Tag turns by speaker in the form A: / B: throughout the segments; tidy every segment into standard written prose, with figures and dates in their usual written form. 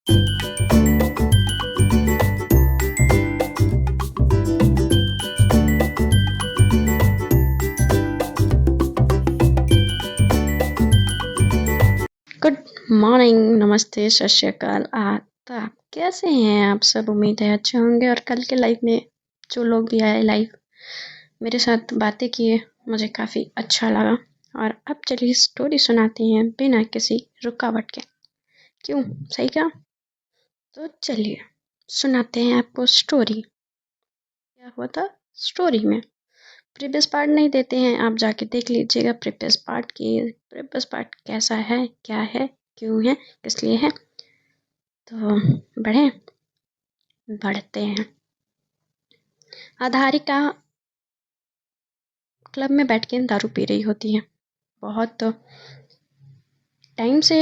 A: Good morning, नमस्ते, सत श्री अकाल, आदाब। कैसे हैं आप सब? उम्मीद है अच्छे होंगे। और कल के लाइव में जो लोग भी आए लाइव मेरे साथ बातें किए, मुझे काफ़ी अच्छा लगा। और अब चलिए स्टोरी सुनाते हैं बिना किसी रुकावट के। क्यों, सही क्या? तो चलिए सुनाते हैं आपको स्टोरी। क्या हुआ था स्टोरी में? प्रीवियस पार्ट नहीं देते हैं, आप जाके देख लीजिएगा प्रीवियस पार्ट की। प्रीवियस पार्ट कैसा है, क्या है, क्यों है, किस लिए है। तो बढ़ते हैं। आधारिका क्लब में बैठ के दारू पी रही होती है। बहुत टाइम से,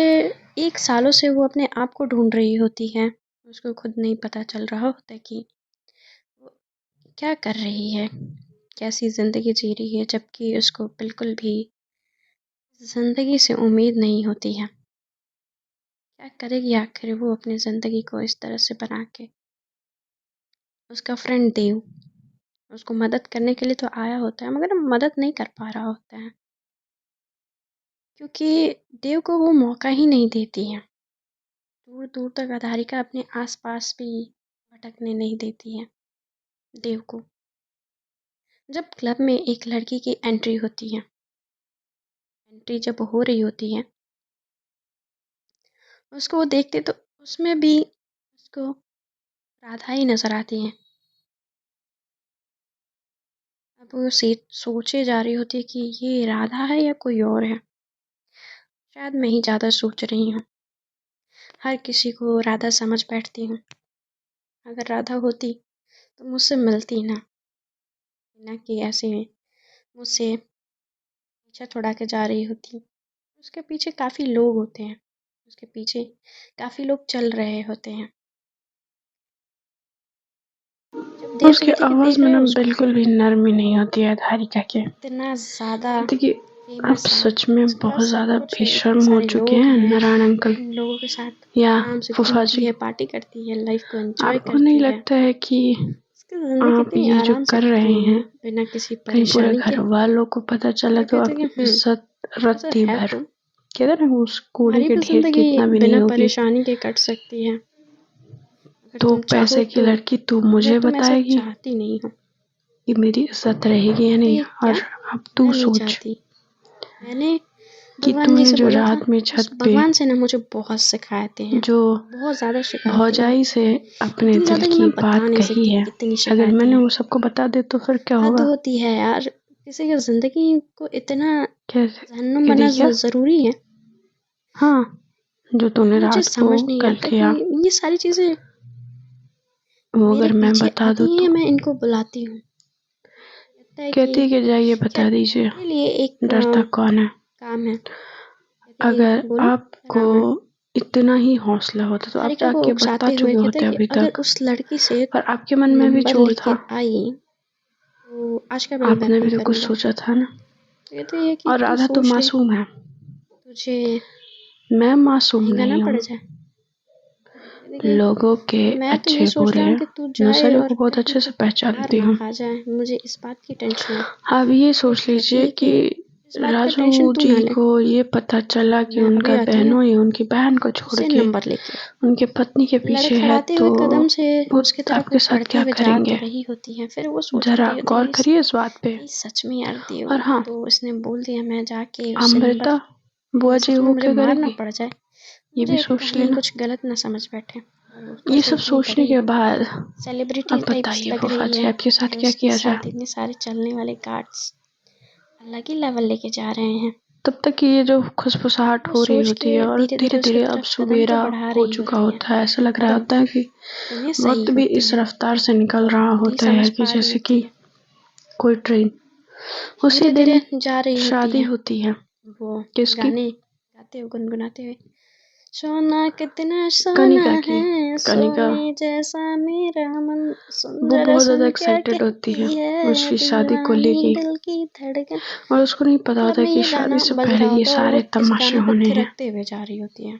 A: 1 सालों से वो अपने आप को ढूंढ रही होती है। उसको खुद नहीं पता चल रहा होता कि वो क्या कर रही है, कैसी ज़िंदगी जी रही है, जबकि उसको बिल्कुल भी ज़िंदगी से उम्मीद नहीं होती है। क्या करेगी आखिर वो अपनी ज़िंदगी को इस तरह से बना के? उसका फ्रेंड देव उसको मदद करने के लिए तो आया होता है, मगर मदद नहीं कर पा रहा होता है, क्योंकि देव को वो मौका ही नहीं देती है। दूर दूर तक आधारिका अपने आसपास भी भटकने नहीं देती है देव को। जब क्लब में एक लड़की की एंट्री होती है, एंट्री जब हो रही होती है, उसको वो देखते तो उसमें भी उसको राधा ही नजर आती है। अब वो सोचे जा रही होती है कि ये राधा है या कोई और है। शायद मैं ही ज़्यादा सोच रही हूँ। हर किसी को राधा समझ बैठती हूँ। अगर राधा होती तो मुझसे मिलती ना, बिना कि ऐसे मुझसे पीछा छुड़ा के जा रही होती। उसके पीछे काफ़ी लोग होते हैं, उसके पीछे काफ़ी लोग चल रहे होते हैं। जब देव
B: उसकी
A: देखती कि
B: आवाज़
A: देख
B: में
A: रहे
B: ना
A: हो उसको,
B: बिल्कुल भी नरमी नहीं होती है आधारिका के।
A: इतना ज़्यादा
B: देखिए, आप
A: फेमस है,
B: सच में
A: उसके पास
B: बहुत
A: सब
B: ज़्यादा
A: कुछ है, इतने
B: बेशर्म हो
A: सारे
B: चुके
A: लोग
B: हैं
A: हैं।
B: नारायण अंकल
A: इन लोगों के साथ
B: या
A: आराम से
B: फूफा
A: घूमती
B: जी।
A: है, पार्टी करती है, लाइफ को एंजॉय
B: आपको नहीं
A: करती है।
B: लगता है कि
A: उसकी ज़िंदगी
B: आप
A: कितनी
B: ये जो
A: आराम से
B: कर
A: कट
B: रहे
A: रही है,
B: हैं,
A: बिना किसी
B: कहीं पूरे
A: परेशानी के।
B: घर वालों को पता चला
A: तो
B: तो
A: कहते हैं
B: आपकी
A: कि
B: इज्जत
A: ऐसा
B: रत्ती
A: है
B: भर।
A: तो
B: कहते हैं ना, उस कूड़े
A: तुम्हारी
B: के
A: भी
B: ढेर की
A: ज़िंदगी
B: इतना भी नहीं
A: बिना
B: होगी।
A: परेशानी के कट सकती है, अगर
B: तो
A: तुम चाहो
B: पैसे की
A: तो।
B: लड़की तू
A: मगर
B: मुझे
A: तुम ऐसा
B: बताएगी
A: चाहती नहीं हो।
B: कि मेरी इज्जत रहेगी या
A: कहते
B: नहीं।
A: ये क्या?
B: और अब तू
A: मैं नहीं
B: सोच
A: चाहती। मैंने
B: कि
A: भगवान जी
B: तूने
A: से
B: जो
A: बोला था,
B: रात में
A: उस
B: छत पे
A: भगवान से ना मुझे बहुत शिकायतें हैं,
B: जो
A: बहुत ज़्यादा शिकायतें हैं।
B: भौजाई से अपने
A: इतनी
B: दिल
A: ज़्यादा कि
B: की
A: मैं बता
B: बात
A: नहीं
B: कही
A: सकती
B: है,
A: कितनी
B: अगर
A: शिकायतें
B: मैंने
A: हैं।
B: वो सबको बता दे तो फिर क्या
A: हद
B: होगा?
A: होती है यार, किसी की ज़िंदगी को इतना
B: कैसे?
A: जहन्नुम
B: कि
A: बनना
B: देखिए,
A: ज़रूरी है।
B: हाँ, जो तूने
A: मुझे
B: रात को
A: समझ नहीं
B: कल
A: आता कि
B: किया
A: ये सारी चीज़ें
B: वो
A: मेरे
B: अगर मैं
A: पीछे
B: बता
A: आती
B: दूँ
A: हैं या
B: तो
A: मैं इनको बुलाती हूँ। कहता है कि
B: कहती कि जाइए
A: क्या
B: बता दीजिए,
A: मेरे लिए एक
B: डरता कौन है।
A: काम है। कहती है,
B: अगर
A: बोलो क्या
B: आपको
A: काम है।
B: इतना ही हौसला होता तो आप
A: हारिका को
B: जाके बता
A: उकसाते हुए
B: चुके
A: कहता है
B: होते
A: कि
B: अभी
A: अगर
B: तक।
A: उस लड़की से
B: पर आपके मन में भी
A: नंबर
B: चोर
A: लेके
B: था,
A: आई तो आज का दिन
B: आपने भी
A: बर्बाद
B: तो कुछ
A: करूंगा।
B: सोचा था ना।
A: तो कहते हैं कि
B: और
A: तू
B: राधा तो
A: सोच ले,
B: मासूम है,
A: तुझे
B: मैं मासूम
A: महंगा ना
B: नहीं
A: पड़
B: हूँ।
A: जाए। कहते
B: लोगों के
A: कि मैं तो ये
B: अच्छे
A: सोच रहा
B: बुरे
A: हूँ कि तू जाए
B: नज़रियों
A: और
B: को बहुत
A: कहीं
B: अच्छे से
A: तू मार
B: पहचानती
A: ना
B: हूँ।
A: खा जाए, मुझे इस बात की टेंशन है।
B: आप ये
A: वो
B: सोच
A: कहती
B: लीजिए
A: है
B: कि
A: कि इस बात का टेंशन
B: राजू
A: तू ना
B: जी
A: ले,
B: को ये पता चला कि
A: मैं अभी
B: उनका
A: आती हूँ
B: बहनोई उनकी बहन को छोड़
A: उससे
B: के
A: नंबर लेके।
B: उनके पत्नी के पीछे है
A: लड़खड़ाते
B: तो
A: हुए कदम से
B: वो
A: उसकी तरफ वो
B: आपके साथ
A: बढ़ते
B: क्या
A: हुए जा तो
B: करेंगे?
A: रही होती है। फिर वो सोचती
B: जरा
A: रही होती
B: गौर
A: है कि
B: करिए इस बात पे।
A: कहीं सच में यार देव
B: और हाँ,
A: तो इसने बोल दिया, मैं जाके उससे नंबर,
B: अमृता बुआ
A: कहीं
B: जी
A: सच में
B: वो
A: मुझे
B: क्या
A: मारना
B: करेगी?
A: पड़ जाए,
B: ये भी
A: मुझे
B: सोच
A: कहीं
B: लेना।
A: कुछ गलत ना समझ बैठे। और ऊपर
B: ये
A: से
B: सब
A: इतनी
B: सोचने
A: बड़ी
B: के बाद
A: सेलिब्रिटी
B: अब
A: टाइप्स
B: बताइए
A: लग
B: फूफा
A: रही
B: जी,
A: है
B: आपके साथ
A: और
B: क्या
A: उसके
B: किया जाए?
A: साथ इतने सारे चलने वाले गार्ड्स अलग ही लेवल लेके जा रहे हैं।
B: तब तक कि ये जो खुसफुसाहट
A: वो
B: हो रही
A: सोच के
B: होती है और
A: धीरे
B: धीरे
A: धीरे उसकी
B: धीरे अब
A: तरफ कदम तो
B: सुबेरा
A: बढ़ा
B: हो
A: रही
B: चुका
A: होती है,
B: होता है, ऐसा लग रहा
A: मगर
B: होता है कि
A: इतने सही
B: वक्त भी
A: होते
B: इस
A: हैं
B: रफ्तार से निकल
A: और
B: रहा
A: खुद ही
B: होता
A: समझ
B: है कि
A: पा रही
B: जैसे
A: होती
B: कि
A: है।
B: कोई ट्रेन। उसी
A: धीरे
B: दिन
A: धीरे जा रही होती
B: शादी
A: है
B: होती है।
A: वो
B: किसकी?
A: गाने गाते हुए, गुनगुनाते हुए, सोना कितना सोना
B: कनिका
A: है,
B: की। कनिका
A: सोने जैसा मेरा मन, सुन
B: वो
A: जरा
B: बहुत ज्यादा
A: सुन क्या
B: एक्साइटेड होती है
A: कहती है
B: उसकी शादी को
A: दीवानी
B: लेके,
A: दिल की धड़कन।
B: और उसको नहीं पता
A: क्लब
B: होता
A: में
B: कि
A: ये
B: शादी
A: गाना
B: से
A: बज
B: पहले
A: रहा
B: ये
A: होता है और वो
B: सारे
A: इस
B: तमाशे
A: गाने को
B: होने हैं।
A: थिरकते हुए जा रही होती है।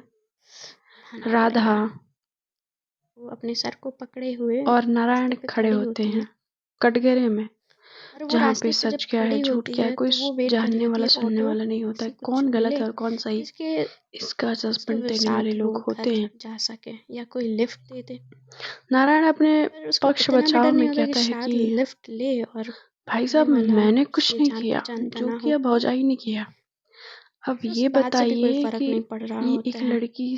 A: खाना
B: राधा।
A: पड़ेगा। वो अपने सर को पकड़े हुए
B: और नारायण
A: रास्ते पे
B: खड़े
A: खड़ी
B: होते
A: होती
B: हैं
A: है
B: कटघरे में,
A: और वो
B: जहाँ पे
A: रास्ते पे जब
B: सच क्या है,
A: खड़ी
B: झूठ
A: होती
B: क्या है,
A: है
B: कोई
A: तो वो वेट कर रही
B: जानने
A: होती
B: वाला
A: है
B: सुनने
A: ऑटो
B: वाला नहीं होता है।
A: किसी कुछ
B: कौन गलत
A: मिले
B: है और कौन सही,
A: जिसके
B: इसका
A: जिसके
B: जजमेंट
A: वो
B: देने वाले
A: साथ वो
B: लोग होते
A: घर
B: हैं।
A: जा सके या कोई लिफ्ट दे दे।
B: नारायण अपने
A: पर उसको
B: पक्ष
A: इतना भी
B: बचाव
A: डर नहीं
B: में
A: होता कि
B: कहता है
A: शायद
B: कि
A: लिफ्ट ले और
B: भाई
A: सामने
B: साहब
A: वाला
B: मैंने कुछ
A: उसके
B: नहीं
A: जान
B: किया,
A: पहचान का
B: जो
A: ना हो।
B: किया भौजाई ने किया। अब
A: तो उस
B: ये
A: बात से भी कोई
B: बताइए
A: फर्क
B: कि
A: नहीं पड़ रहा
B: ये
A: होता
B: एक
A: है।
B: लड़की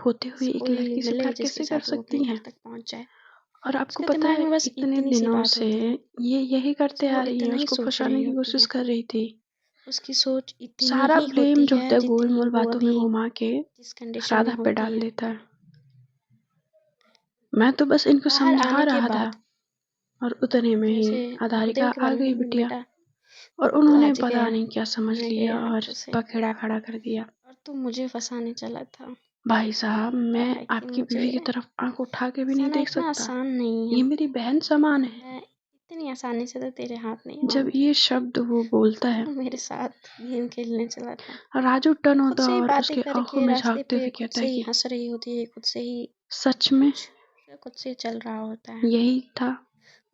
B: होते
A: बस
B: हुए एक
A: कोई
B: लड़की से
A: मिले
B: प्यार
A: जिसके
B: कैसे कर
A: साथ वो अपने
B: सकती
A: घर
B: हैं?
A: तक पहुंच जाए।
B: और आपको
A: उसके
B: पता
A: दिमाग
B: है
A: में बस
B: इतने
A: इतनी सी
B: दिनों
A: बात
B: से
A: होती है,
B: ये यही करते
A: बस वो
B: आ रही हैं,
A: इतना ही
B: उसको
A: सोच
B: फंसाने
A: रही
B: की
A: होती
B: कोशिश
A: है।
B: कर रही थी।
A: उसकी सोच इतनी
B: सारा
A: ही
B: ब्लेम
A: होती
B: जो
A: है
B: होता है गोल
A: जितनी
B: मोल
A: वो
B: बातों में
A: अभी
B: घुमा के
A: जिस कंडीशन में
B: राधा पे
A: होती
B: डाल
A: है।
B: देता है। मैं तो बस इनको
A: बाहर
B: समझा
A: आने के
B: रहा था
A: बाद
B: और उतने में ही
A: जैसे
B: आधारिका
A: भूदेव के
B: आ
A: बारे
B: गई
A: में
B: बिटिया,
A: बेटा
B: और
A: तू
B: उन्होंने
A: आज
B: पता
A: गया
B: नहीं क्या समझ
A: मैं
B: लिया
A: गया
B: और
A: जैसे
B: पखेड़ा खड़ा कर दिया।
A: और तू मुझे फंसाने चला था।
B: भाई साहब मैं
A: है कि
B: आपकी
A: मुझे
B: बीवी की तरफ आंख उठा के भी नहीं
A: फंसाना
B: देख
A: इतना
B: सकता।
A: आसान नहीं है।
B: ये मेरी बहन समान है।
A: मैं इतनी आसानी से तो तेरे हाथ नहीं
B: जब
A: मानती।
B: ये शब्द वो बोलता है,
A: तू मेरे साथ गेम खेलने चला था।
B: राजू टर्न
A: खुद
B: होता
A: से ही
B: और
A: बातें
B: उसके आंखों
A: करके
B: में
A: रास्ते
B: झांकते
A: पे
B: हुए
A: खुद
B: कहता
A: से
B: है
A: ही
B: कि
A: हंस रही होती है, खुद से ही
B: सच में
A: खुद से चल रहा होता है।
B: यही था,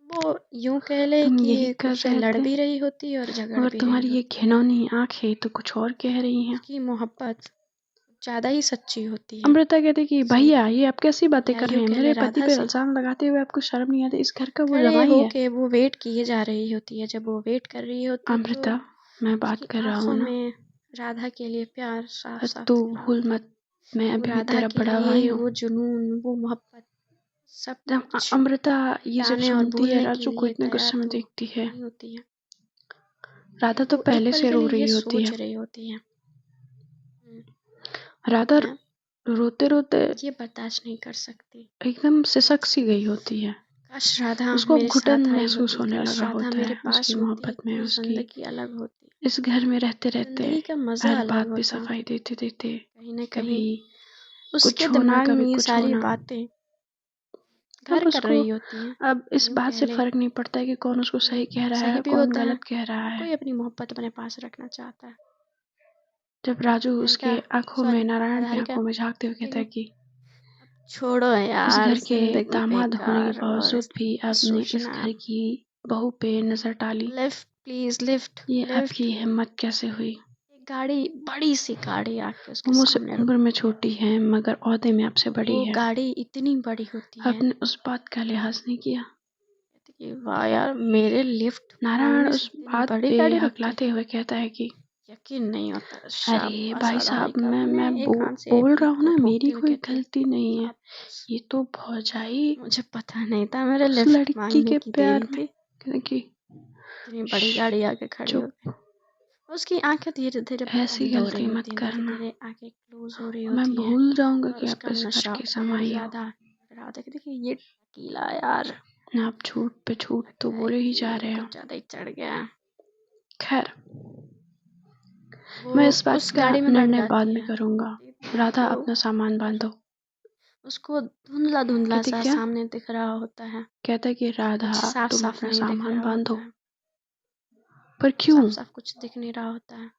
A: वो यूं कह ले
B: तुम
A: कि
B: यही
A: खुद
B: कर
A: से
B: रहे
A: लड़
B: थे,
A: भी रही होती है और झगड़
B: मगर
A: भी रही
B: तुम्हारी ये
A: होती है।
B: घिनौनी आंखें तो कुछ और कह रही हैं।
A: उसकी मोहब्बत ज्यादा ही सच्ची होती है।
B: अमृता कहती कि
A: जैसे
B: भैया ये आप कैसी बातें
A: या
B: कर रहे
A: यूं
B: हैं,
A: कह
B: मेरे
A: ले
B: पति
A: राधा
B: पे
A: से
B: इल्जाम लगाते हुए आपको शर्म नहीं आती? इस घर का वो
A: खड़े
B: जमाई है।
A: होके वो वेट किए जा रही होती है। जब वो वेट कर रही होती तो
B: अमृता मैं बात
A: उसकी
B: कर रहा हूँ
A: आंखों
B: ना,
A: में राधा के लिए प्यार साफ साफ
B: तू
A: दिख रहा
B: भूल
A: होता है।
B: मत, मैं
A: वो
B: अभी भी
A: राधा
B: तेरा
A: के
B: बड़ा भाई
A: लिए
B: हूँ।
A: वो जुनून, वो मोहब्बत सब
B: जब
A: कुछ
B: अमृता ये जब
A: मिटाने और
B: सुनती है
A: भूलने के
B: राजू को
A: लिए
B: इतने
A: तैयार
B: गुस्से में
A: तो
B: देखती है,
A: नहीं होती है।
B: राधा तो
A: वो एक
B: पहले
A: पल
B: से
A: के
B: रो
A: लिए ये
B: रही होती है।
A: सोच रही होती है।
B: राधा
A: मैं
B: रोते रोते
A: ये बर्दाश्त नहीं कर सकती।
B: एकदम सिसक सी गई होती है।
A: काश राधा
B: उसको अब
A: मेरे
B: घुटन
A: साथ आई
B: महसूस
A: होती,
B: होने
A: काश
B: लगा
A: राधा
B: होता
A: मेरे
B: है उसकी
A: पास होती
B: मोहब्बत में,
A: तो
B: उसकी
A: जिंदगी अलग होती।
B: इस घर में रहते रहते,
A: जिंदगी का मजा
B: हर
A: अलग
B: बात पे
A: होता।
B: सफाई देते देते
A: कहीं ना
B: कि
A: कहीं
B: कभी
A: उसके
B: कुछ होना
A: दिमाग में
B: कभी
A: ये
B: कुछ
A: सारी
B: होना।
A: बातें
B: अब
A: घर कर
B: उसको
A: रही होती हैं।
B: अब इस
A: यूं
B: बात
A: कह
B: से
A: ले
B: फर्क नहीं पड़ता है कि कौन उसको
A: कि
B: सही कह रहा
A: सही
B: है
A: भी
B: कौन
A: होता है।
B: गलत कह रहा है।
A: कोई अपनी मोहब्बत अपने पास रखना चाहता है।
B: जब राजू
A: प्रियंका,
B: उसके आंखों में,
A: सॉरी,
B: नारायण की
A: आधारिका
B: आंखों में झांकते हुए कहता
A: लेकिन
B: है कि
A: अब छोड़ो
B: इस
A: यार,
B: घर के
A: जिंदगी
B: दामाद होने के
A: बेकार और
B: बावजूद भी
A: मत
B: आपने इस
A: सोचना।
B: घर की बहू पे नजर डाली,
A: लिफ्ट प्लीज, लिफ्ट
B: ये
A: लिफ्ट।
B: आपकी हिम्मत कैसे हुई?
A: एक गाड़ी, बड़ी सी गाड़ी आके
B: वो
A: उसके
B: मुझसे
A: सामने
B: उम्र
A: रुकी।
B: में छोटी है मगर ओहदे में आपसे बड़ी
A: वो
B: है।
A: गाड़ी इतनी बड़ी होती है।
B: आपने उस बात का लिहाज नहीं किया।
A: कहती कि वाह यार, मेरे लिफ्ट
B: नारायण
A: मांगने से
B: उस
A: इतनी
B: बात
A: बड़ी
B: पे
A: गाड़ी रुक गई।
B: हकलाते हुए कहता है कि
A: यकीन नहीं होता।
B: अरे
A: शाबाश
B: भाई साहब,
A: आधारिका। मैंने
B: मैं
A: एक हाथ से
B: बोल रहा
A: पीठ
B: हूँ
A: को
B: ना, मेरी
A: ठोकते हुए
B: कोई
A: कहती
B: गलती नहीं है।
A: शाबाश।
B: ये तो भौजाई
A: मुझे पता नहीं था मेरे
B: उस
A: लिफ्ट
B: लड़की
A: मांगने
B: के
A: की
B: प्यार
A: देरी
B: में,
A: थी।
B: क्योंकि
A: इतनी बड़ी गाड़ी आके खड़ी हो गई।
B: चुप,
A: उसकी आंखें धीरे धीरे
B: ऐसी
A: बंद हो रही
B: गलती मत
A: होती हैं, धीरे
B: करना।
A: धीरे आंखें क्लोज हो रही
B: मैं
A: होती हैं
B: भूल जाऊंगा
A: और
B: कि आप
A: उसका
B: इस घर
A: नशा
B: के
A: और
B: समाई हो।
A: राधा राधा कहती कि ये टकीला यार
B: आप झूठ पे झूठ तो
A: लगता है
B: बोले ही जा
A: कि
B: रहे हो।
A: कुछ ज्यादा ही चढ़ गया।
B: खैर,
A: वो
B: मैं इस बात
A: उस
B: का
A: गाड़ी में बैठ
B: निर्णय बाद
A: जाती
B: में
A: है।
B: करूंगा। राधा
A: वो
B: अपना सामान बांधो।
A: उसको धुंधला धुंधला
B: कहती
A: सा
B: क्या?
A: सामने दिख रहा होता है।
B: कहता कि राधा
A: कुछ साफ
B: तुम
A: साफ
B: अपना
A: नहीं दिख
B: सामान
A: रहा
B: बांधो।
A: होता है।
B: पर क्यों?
A: साफ साफ कुछ दिख नहीं रहा होता है।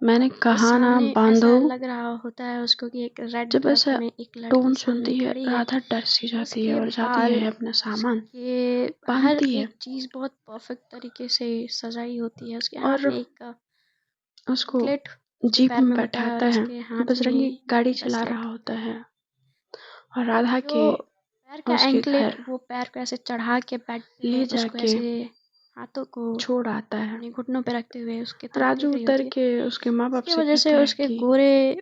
B: मैंने
A: और
B: कहा ना
A: सामने
B: बांधो।
A: ऐसा लग रहा होता है उसको कि एक रेड
B: जब
A: ड्रेस
B: ऐसा
A: में एक लड़की
B: टोन
A: सामने
B: सुनती है
A: खड़ी है।
B: राधा डर सी जाती है
A: उसके
B: और जाती
A: बाल,
B: है अपना सामान
A: उसके हर
B: बांधती है
A: एक चीज बहुत परफेक्ट तरीके से सजाई होती है। उसके हाथ
B: और
A: में एक
B: उसको
A: एंकलेट उसके
B: जीप
A: पैर
B: में
A: में होता है और
B: बैठाता है।
A: उसके हाथ
B: बजरंगी
A: में
B: गाड़ी चला
A: ब्रेसलेट
B: रहा
A: होता
B: होता
A: है।
B: है और राधा
A: जो
B: के
A: पैर का
B: उसके
A: एंकलेट
B: घर
A: वो पैर को ऐसे चढ़ा के बेड पे
B: ले
A: उसको
B: जाके
A: ऐसे हाथों को
B: छोड़ आता है।
A: अपने घुटनों पे रखते हुए उसकी तरफ
B: राजू
A: देख रही
B: उतर
A: होती है।
B: के उसके माँ बाप
A: इसकी
B: से
A: वजह
B: कहता
A: से
B: है
A: उसके
B: कि
A: गोरे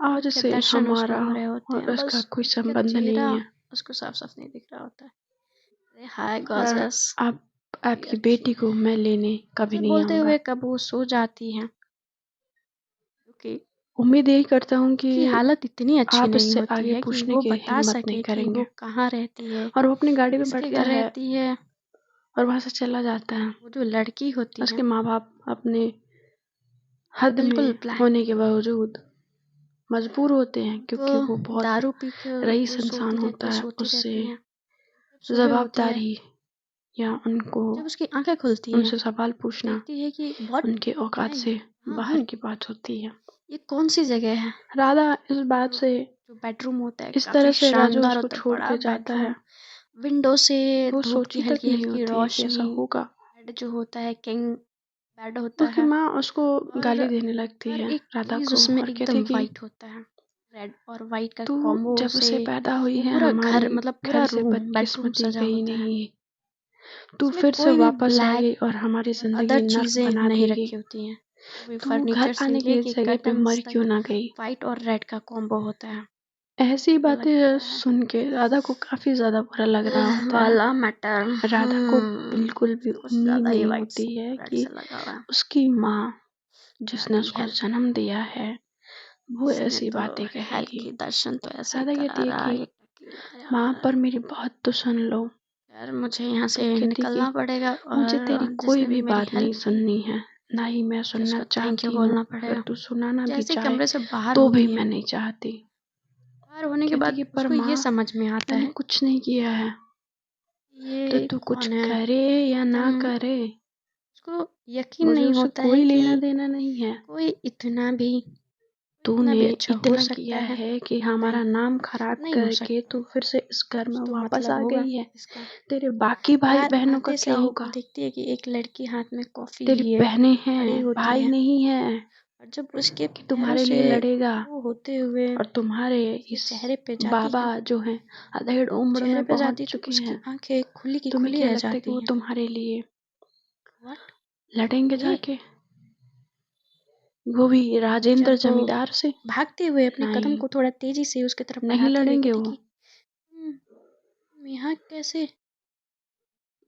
B: आज
A: मुख के
B: से
A: दर्शन उसको
B: हमारा
A: हो रहे होते
B: और
A: हैं।
B: इसका
A: बस
B: कोई
A: उसका
B: संबंध
A: चेहरा
B: नहीं है।
A: उसको साफ साफ नहीं दिख रहा होता है। अरे हाय
B: और
A: गॉर्जियस, काफी
B: आपकी
A: अच्छी
B: बेटी
A: है।
B: को मैं लेने कभी
A: ऐसे
B: नहीं
A: बोलते
B: आऊंगा।
A: हुए कब वो सो जाती है क्योंकि
B: उम्मीद यही करता हूँ कि
A: उसकी हालत इतनी अच्छी
B: आप
A: नहीं
B: इससे
A: होती
B: आगे
A: है कि
B: पूछने
A: वो
B: की
A: बता
B: हिम्मत नहीं
A: सके कि वो
B: करेंगे।
A: कहाँ रहती है,
B: और वो अपनी गाड़ी में
A: किसके
B: बैठता
A: घर
B: है
A: रहती है।
B: और वहां से चला जाता है।
A: वो जो लड़की होती है
B: उसके माँ बाप अपने
A: वो
B: हद
A: बिल्कुल
B: में
A: ब्लैक,
B: होने के बावजूद मजबूर होते हैं,
A: तो
B: क्योंकि वो बहुत
A: दारू पीकर
B: रईस
A: वो
B: इंसान होता है।
A: सोती
B: उससे
A: रहती है। जब सुबह होती है,
B: जवाबदारी या उनको
A: जब उसकी आंखें खुलती हैं
B: उनसे सवाल
A: तो
B: पूछना
A: देखती है कि व्हाट,
B: उनके औकात
A: मैं
B: से
A: यहाँ
B: बाहर
A: हूँ,
B: की बात होती है।
A: ये कौन सी जगह है।
B: राधा इस बात
A: तो
B: से
A: जो बेडरूम होता है
B: इस
A: काफी
B: तरह से राजू
A: शानदार
B: उसको
A: होता है,
B: छोड़
A: बड़ा
B: के जाता
A: बेडरूम,
B: है।
A: विंडो से
B: वो
A: धूप की
B: सोची तक
A: हल्की
B: नहीं
A: हल्की
B: होती है कि ऐसा
A: रोशनी,
B: होगा।
A: बेड जो होता है किंग बेड होता
B: उसकी
A: है,
B: माँ उसको
A: और
B: गाली देने लगती
A: हर
B: है
A: एक
B: राधा
A: चीज
B: को
A: उसमें
B: और कहती
A: एकदम
B: कि
A: वाइट होता है, रेड और वाइट का
B: तू
A: कॉम्बो
B: जब
A: से
B: से पैदा हुई
A: वो
B: है
A: पूरा घर,
B: हमारी
A: मतलब पूरा
B: घर से
A: रूम बेडरूम
B: बदकिस्मती
A: सजा
B: गई
A: होता है।
B: नहीं, तू
A: उसमें
B: फिर से
A: कोई भी
B: वापस आ
A: ब्लैक
B: गई और हमारी
A: और
B: जिंदगी
A: अदर
B: नर्क
A: चीजें
B: बना
A: नहीं
B: देगी।
A: रखी होती हैं, वो भी
B: तू घर
A: फर्नीचर से
B: आने की
A: लेके
B: जगह पे
A: कर्टन्स
B: मर
A: तक
B: क्यों ना गई।
A: वाइट और रेड का कॉम्बो होता है।
B: ऐसी
A: मुझे
B: बातें
A: लगता है
B: सुन के राधा को काफी ज्यादा बुरा लग रहा होता है।
A: वाला मैटर,
B: राधा को बिल्कुल भी
A: कुछ
B: उम्मीद
A: ज्यादा ही
B: नहीं
A: वाइट
B: होती है
A: रेड
B: कि
A: से लगा हुआ है।
B: उसकी माँ जिसने
A: ब्लडी
B: उसको
A: हेल,
B: जन्म दिया है वो
A: इसने
B: ऐसी
A: तो
B: बातें
A: हेल
B: कहेगी।
A: के दर्शन तो ऐसे ही
B: राधा कहती है
A: करा
B: कि
A: ये टकीला
B: माँ
A: यार।
B: पर मेरी बात तो सुन लो।
A: यार मुझे यहाँ
B: तो
A: से
B: कहती कि
A: निकलना पड़ेगा,
B: मुझे तेरी
A: और
B: कोई
A: जिसने भी
B: भी
A: मेरी
B: बात नहीं
A: हेल्प की
B: सुननी है, ना ही मैं
A: मुझे
B: सुनना
A: उसका थैंक यू
B: चाहती हूँ।
A: बोलना
B: अगर
A: पड़ेगा।
B: तू सुनाना भी
A: जैसे
B: चाहे
A: कमरे से बाहर
B: तो भी
A: होती है,
B: मैं नहीं चाहती।
A: बाहर होने के
B: कहती
A: बाद
B: कि पर
A: उसको ये
B: माँ
A: समझ में आता
B: मैंने
A: है
B: कुछ नहीं किया है, तो
A: ये
B: तू कुछ
A: कौन है,
B: करे या ना
A: एकदम
B: करे
A: उसको यकीन
B: मुझे
A: नहीं
B: उससे
A: होता है
B: कोई
A: कि
B: लेना देना नहीं है।
A: कोई इतना
B: तूने
A: भी अच्छा हो
B: इतना
A: सकता
B: किया
A: है।
B: है कि
A: नहीं,
B: हमारा नाम खराब
A: नहीं हो
B: करके
A: सकता,
B: तू फिर से इस घर
A: कुछ
B: में
A: तो
B: वापस
A: मतलब
B: आ
A: होगा
B: गई है।
A: इसका।
B: तेरे बाकी भाई
A: बाहर
B: बहनों का
A: आते से
B: क्या
A: ही
B: होगा।
A: देखती है कि एक लड़की हाथ में कॉफी
B: तेरी
A: लिए
B: बहनें
A: खड़ी
B: हैं,
A: होती
B: भाई
A: है,
B: नहीं है
A: और जब उसके
B: कि
A: पैरों
B: तुम्हारे
A: से
B: लिए लड़ेगा।
A: वो होते हुए
B: और तुम्हारे
A: उसके
B: इस
A: चेहरे पे जाती
B: बाबा
A: है,
B: जो हैं अधेड़ उम्र
A: चेहरे
B: में
A: पे
B: पहुंच
A: जाती तो
B: चुके
A: उसकी
B: हैं।
A: आंखें खुली की
B: तुम्हें
A: खुली
B: क्या
A: रह
B: लगता है कि
A: जाती
B: वो
A: हैं।
B: तुम्हारे लिए
A: व्हाट,
B: लड़ेंगे
A: ये
B: जाके, वो भी राजेंद्र
A: जब वो
B: जमींदार से।
A: भागते हुए अपने कदम
B: नहीं,
A: को थोड़ा तेजी से उसकी तरफ
B: नहीं
A: बढ़ाते हुए
B: लड़ेंगे
A: कहती
B: वो।
A: कि तुम यहाँ कैसे,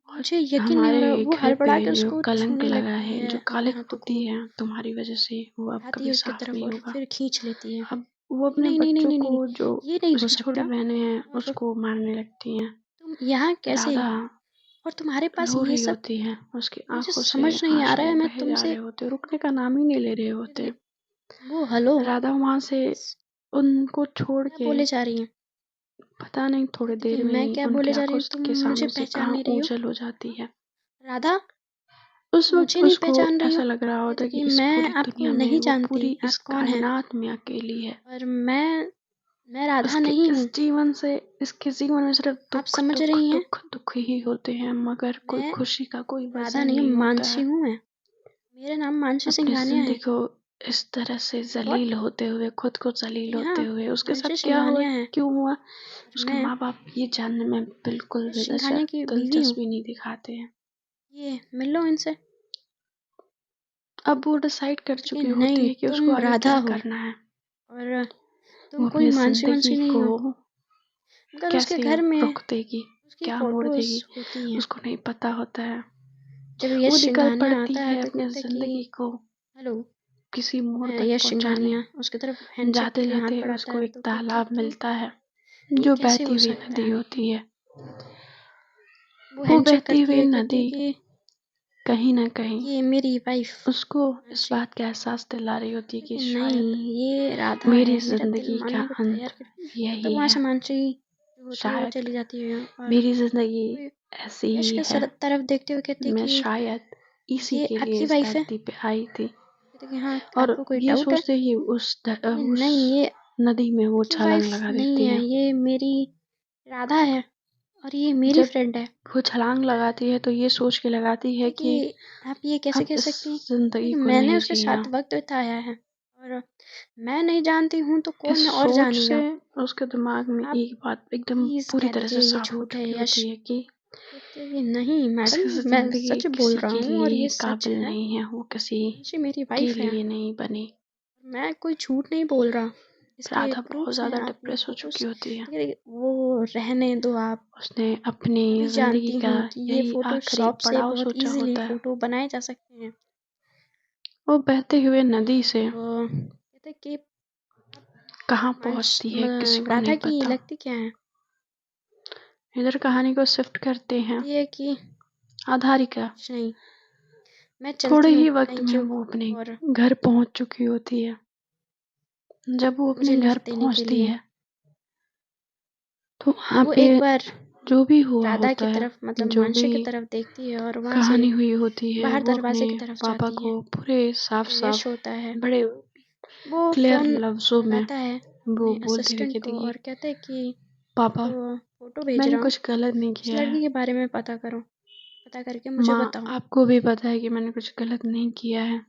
B: और
A: मुझे यकीन नहीं हो रहा।
B: हमारे
A: वो
B: घर पे
A: हड़बड़ा के
B: जो
A: उसको
B: कलंक
A: छूने
B: लगा
A: लगती
B: है,
A: है
B: जो
A: अपने
B: काले
A: हाथों को,
B: पुती है तुम्हारी वजह से, वो अब
A: बढ़ाती है
B: कभी
A: उसकी
B: साफ
A: तरफ
B: नहीं
A: और
B: होगा।
A: फिर खींच लेती है।
B: अब वो अपने
A: नहीं नहीं नहीं
B: बच्चों
A: नहीं नहीं
B: को, जो
A: नहीं, ये नहीं हो
B: उसकी छोटी
A: सकता।
B: बहनें हैं,
A: और
B: उसको मारने लगती हैं।
A: तुम यहाँ कैसे,
B: राधा
A: और तुम्हारे पास
B: रो
A: ये
B: रही
A: सब,
B: होती है, उसकी
A: मुझे
B: आंखों से
A: समझ नहीं आ रहा
B: आंसू
A: है। मैं
B: बहे जा
A: तुमसे
B: रहे होते, रुकने का नाम ही नहीं ले रहे होते।
A: वो हेलो,
B: राधा वहां से उनको छोड़
A: क्या
B: के
A: बोले जा रही है,
B: पता नहीं थोड़ी
A: कहती कि
B: देर में
A: मैं
B: ही
A: क्या
B: उनकी
A: बोले जा रही
B: आंखों
A: हूँ, तुम
B: के
A: मुझे
B: सामने से
A: पहचान
B: कहाँ
A: नहीं रही हो।
B: ओझल हो जाती
A: हाँ?
B: है।
A: राधा,
B: उस वक्त
A: मुझे नहीं
B: उसको
A: पहचान रही हो।
B: ऐसा लग रहा होता
A: कहती
B: है
A: कि
B: कि इस
A: मैं
B: पूरी
A: आपको
B: दुनिया में
A: नहीं
B: वो
A: जानती,
B: पूरी इस
A: आप कौन है,
B: कायनात में अकेली है।
A: और मैं राधा
B: उसके
A: नहीं
B: इस
A: हूँ।
B: जीवन से, इसके जीवन में सिर्फ
A: आप
B: दुख
A: समझ
B: दुख
A: रही हैं,
B: दुख दुख ही होते हैं, मगर कोई
A: मैं
B: खुशी का कोई
A: राधा
B: वजह
A: नहीं,
B: नहीं होता
A: मानसी
B: है।
A: हूँ मैं, मेरा नाम मानसी
B: अपनी
A: सिंघानिया
B: जिंदगी
A: है।
B: को इस तरह से
A: व्हाट,
B: जलील होते हुए, खुद को जलील
A: जी हाँ,
B: होते हुए, उसके
A: मानसी
B: साथ क्या हुआ,
A: सिंघानिया है,
B: क्यों हुआ,
A: और
B: उसके
A: मैं
B: माँ बाप ये जानने में बिल्कुल
A: यश
B: भी
A: सिंघानिया की बीवी हूँ।
B: दिलचस्पी नहीं दिखाते हैं।
A: ये मिल लो इनसे।
B: अब वो डिसाइड कर
A: कहती कि
B: चुकी होती
A: नहीं,
B: है कि उसको
A: तुम
B: आगे
A: राधा
B: क्या
A: हो,
B: करना है।
A: और तुम
B: वो
A: कोई
B: अपनी
A: मानसी
B: जिंदगी
A: वानसी नहीं
B: को
A: हो। मगर उसके
B: कैसे
A: घर में
B: रुख देगी,
A: उसकी
B: क्या मोड़
A: फोटोज
B: देगी,
A: होती हैं।
B: उसको नहीं पता होता है।
A: जब
B: वो
A: यश
B: निकल
A: सिंघानिया
B: पड़ती
A: आता है
B: है
A: तो
B: अपनी
A: कहते कि
B: जिंदगी को
A: हेलो,
B: किसी मोड़
A: मैं
B: तक
A: यश
B: पहुंचाने।
A: सिंघानिया, उसकी तरफ हैंडशेक के
B: जाते
A: लिए हाथ
B: जाते
A: बढ़ाता
B: उसको
A: है
B: एक
A: तो कहती
B: तालाब
A: कि
B: मिलता है
A: ये
B: जो
A: कैसे
B: बहती
A: हो
B: हुई
A: सकता
B: नदी
A: है।
B: होती है।
A: वो
B: वो
A: हैंडशेक
B: बहती
A: करती
B: हुई
A: है, कहती है
B: नदी
A: कि
B: कहीं ना कहीं
A: ये मेरी वाइफ
B: उसको इस
A: मानसी।
B: बात का एहसास दिला रही होती है कि
A: लेकिन
B: शायद
A: नहीं, ये राधा
B: मेरी
A: है, मेरा दिल
B: जिंदगी का
A: मानने को
B: अंत
A: तैयार कर। तब
B: यही
A: वहां
B: है।
A: से मानसी जो होती है वो
B: शायद
A: चली जाती है, और
B: मेरी जिंदगी
A: वो
B: ऐसी
A: यश
B: ही
A: के
B: है।
A: तरफ देखते हुए कहती है
B: मैं
A: कि
B: शायद इसी
A: ये
B: के लिए
A: आपकी
B: इस
A: वाइफ है।
B: धरती पे आई थी।
A: कहते कि हाँ,
B: और
A: आपको कोई
B: ये
A: डाउट है।
B: सोचते ही
A: कि
B: उस
A: नहीं, ये
B: नदी में वो
A: आपकी
B: छलांग
A: वाइफ
B: लगा
A: नहीं
B: देती
A: है,
B: है।
A: ये मेरी राधा है, और ये मेरी
B: जब
A: फ्रेंड है।
B: वो छलांग लगाती है तो ये सोच के लगाती है
A: कहते
B: कि
A: कि आप ये कैसे
B: अब
A: कह
B: इस
A: सकती हैं,
B: जिंदगी
A: कि
B: को
A: मैंने
B: नहीं
A: उसके
B: जीना।
A: साथ वक्त बिताया है, और मैं नहीं जानती हूँ तो
B: इस
A: कौन और
B: सोच से
A: जानेगा।
B: उसके दिमाग में
A: आप
B: एक बात एकदम
A: प्लीज
B: पूरी
A: कह
B: तरह से
A: दीजिए ये
B: साफ हो
A: झूठ है
B: चुकी
A: यश।
B: होती है कि
A: कहते हैं कि नहीं मैडम,
B: उसकी
A: मैं
B: जिंदगी
A: सच बोल
B: किसी
A: रहा
B: के
A: हूँ और
B: लिए
A: ये सच
B: काबिल
A: है।
B: नहीं है, वो किसी
A: मुंशी मेरी
B: के
A: वाइफ है,
B: लिए नहीं बनी।
A: मैं कोई झूठ नहीं बोल रहा, इसके
B: राधा बहुत
A: प्रूफ्स हैं,
B: ज्यादा
A: आप ये
B: डिप्रेस हो चुकी
A: फोटोज।
B: होती है।
A: वो रहने दो आप,
B: उसने अपनी
A: मैं भी
B: जिंदगी
A: जानती
B: का
A: हूँ कि ये
B: यही आखिरी
A: फोटोशॉप से
B: पड़ाव
A: बहुत
B: सोचा
A: इजीली
B: होता है।
A: फोटो बनाए जा सकते हैं।
B: वो बहते हुए नदी से
A: तो कहते कि
B: कहाँ पहुंचती है किसी को
A: राधा
B: नहीं
A: की
B: पता।
A: लगती क्या है।
B: इधर कहानी को शिफ्ट करते हैं।
A: कहती है कि
B: आधारिका
A: कुछ नहीं, मैं
B: थोड़े
A: चलती हूँ,
B: ही वक्त
A: थैंक
B: में
A: यू
B: वो अपने
A: फॉर
B: घर पहुंच चुकी होती है। जब वो
A: मुझे
B: अपने घर
A: लिफ्ट देने के
B: पहुंचती
A: लिए।
B: है तो वहां
A: वो
B: पे
A: एक बार
B: जो भी हुआ
A: राधा
B: होता
A: की
B: है,
A: तरफ, मतलब
B: जो भी
A: मानसी की तरफ देखती है, और वहां से
B: कहानी हुई होती है,
A: बाहर
B: वो अपने
A: दरवाजे की तरफ
B: पापा
A: जाती है।
B: को पूरे साफ
A: जो यश
B: साफ
A: होता है
B: बड़े
A: वो
B: क्लियर
A: फोन
B: लफ्जों में
A: लगाता है,
B: वो
A: अपने
B: बोलते हुए
A: असिस्टेंट
B: कहती
A: को
B: कि
A: और कहता है कि
B: पापा
A: आपको फ़ोटो भेज
B: मैंने
A: रहा हूँ,
B: कुछ गलत नहीं
A: उस
B: किया है।
A: लड़की के बारे में पता करो, पता करके मुझे
B: माँ
A: बताओ।
B: आपको भी पता है कि मैंने कुछ गलत नहीं किया है।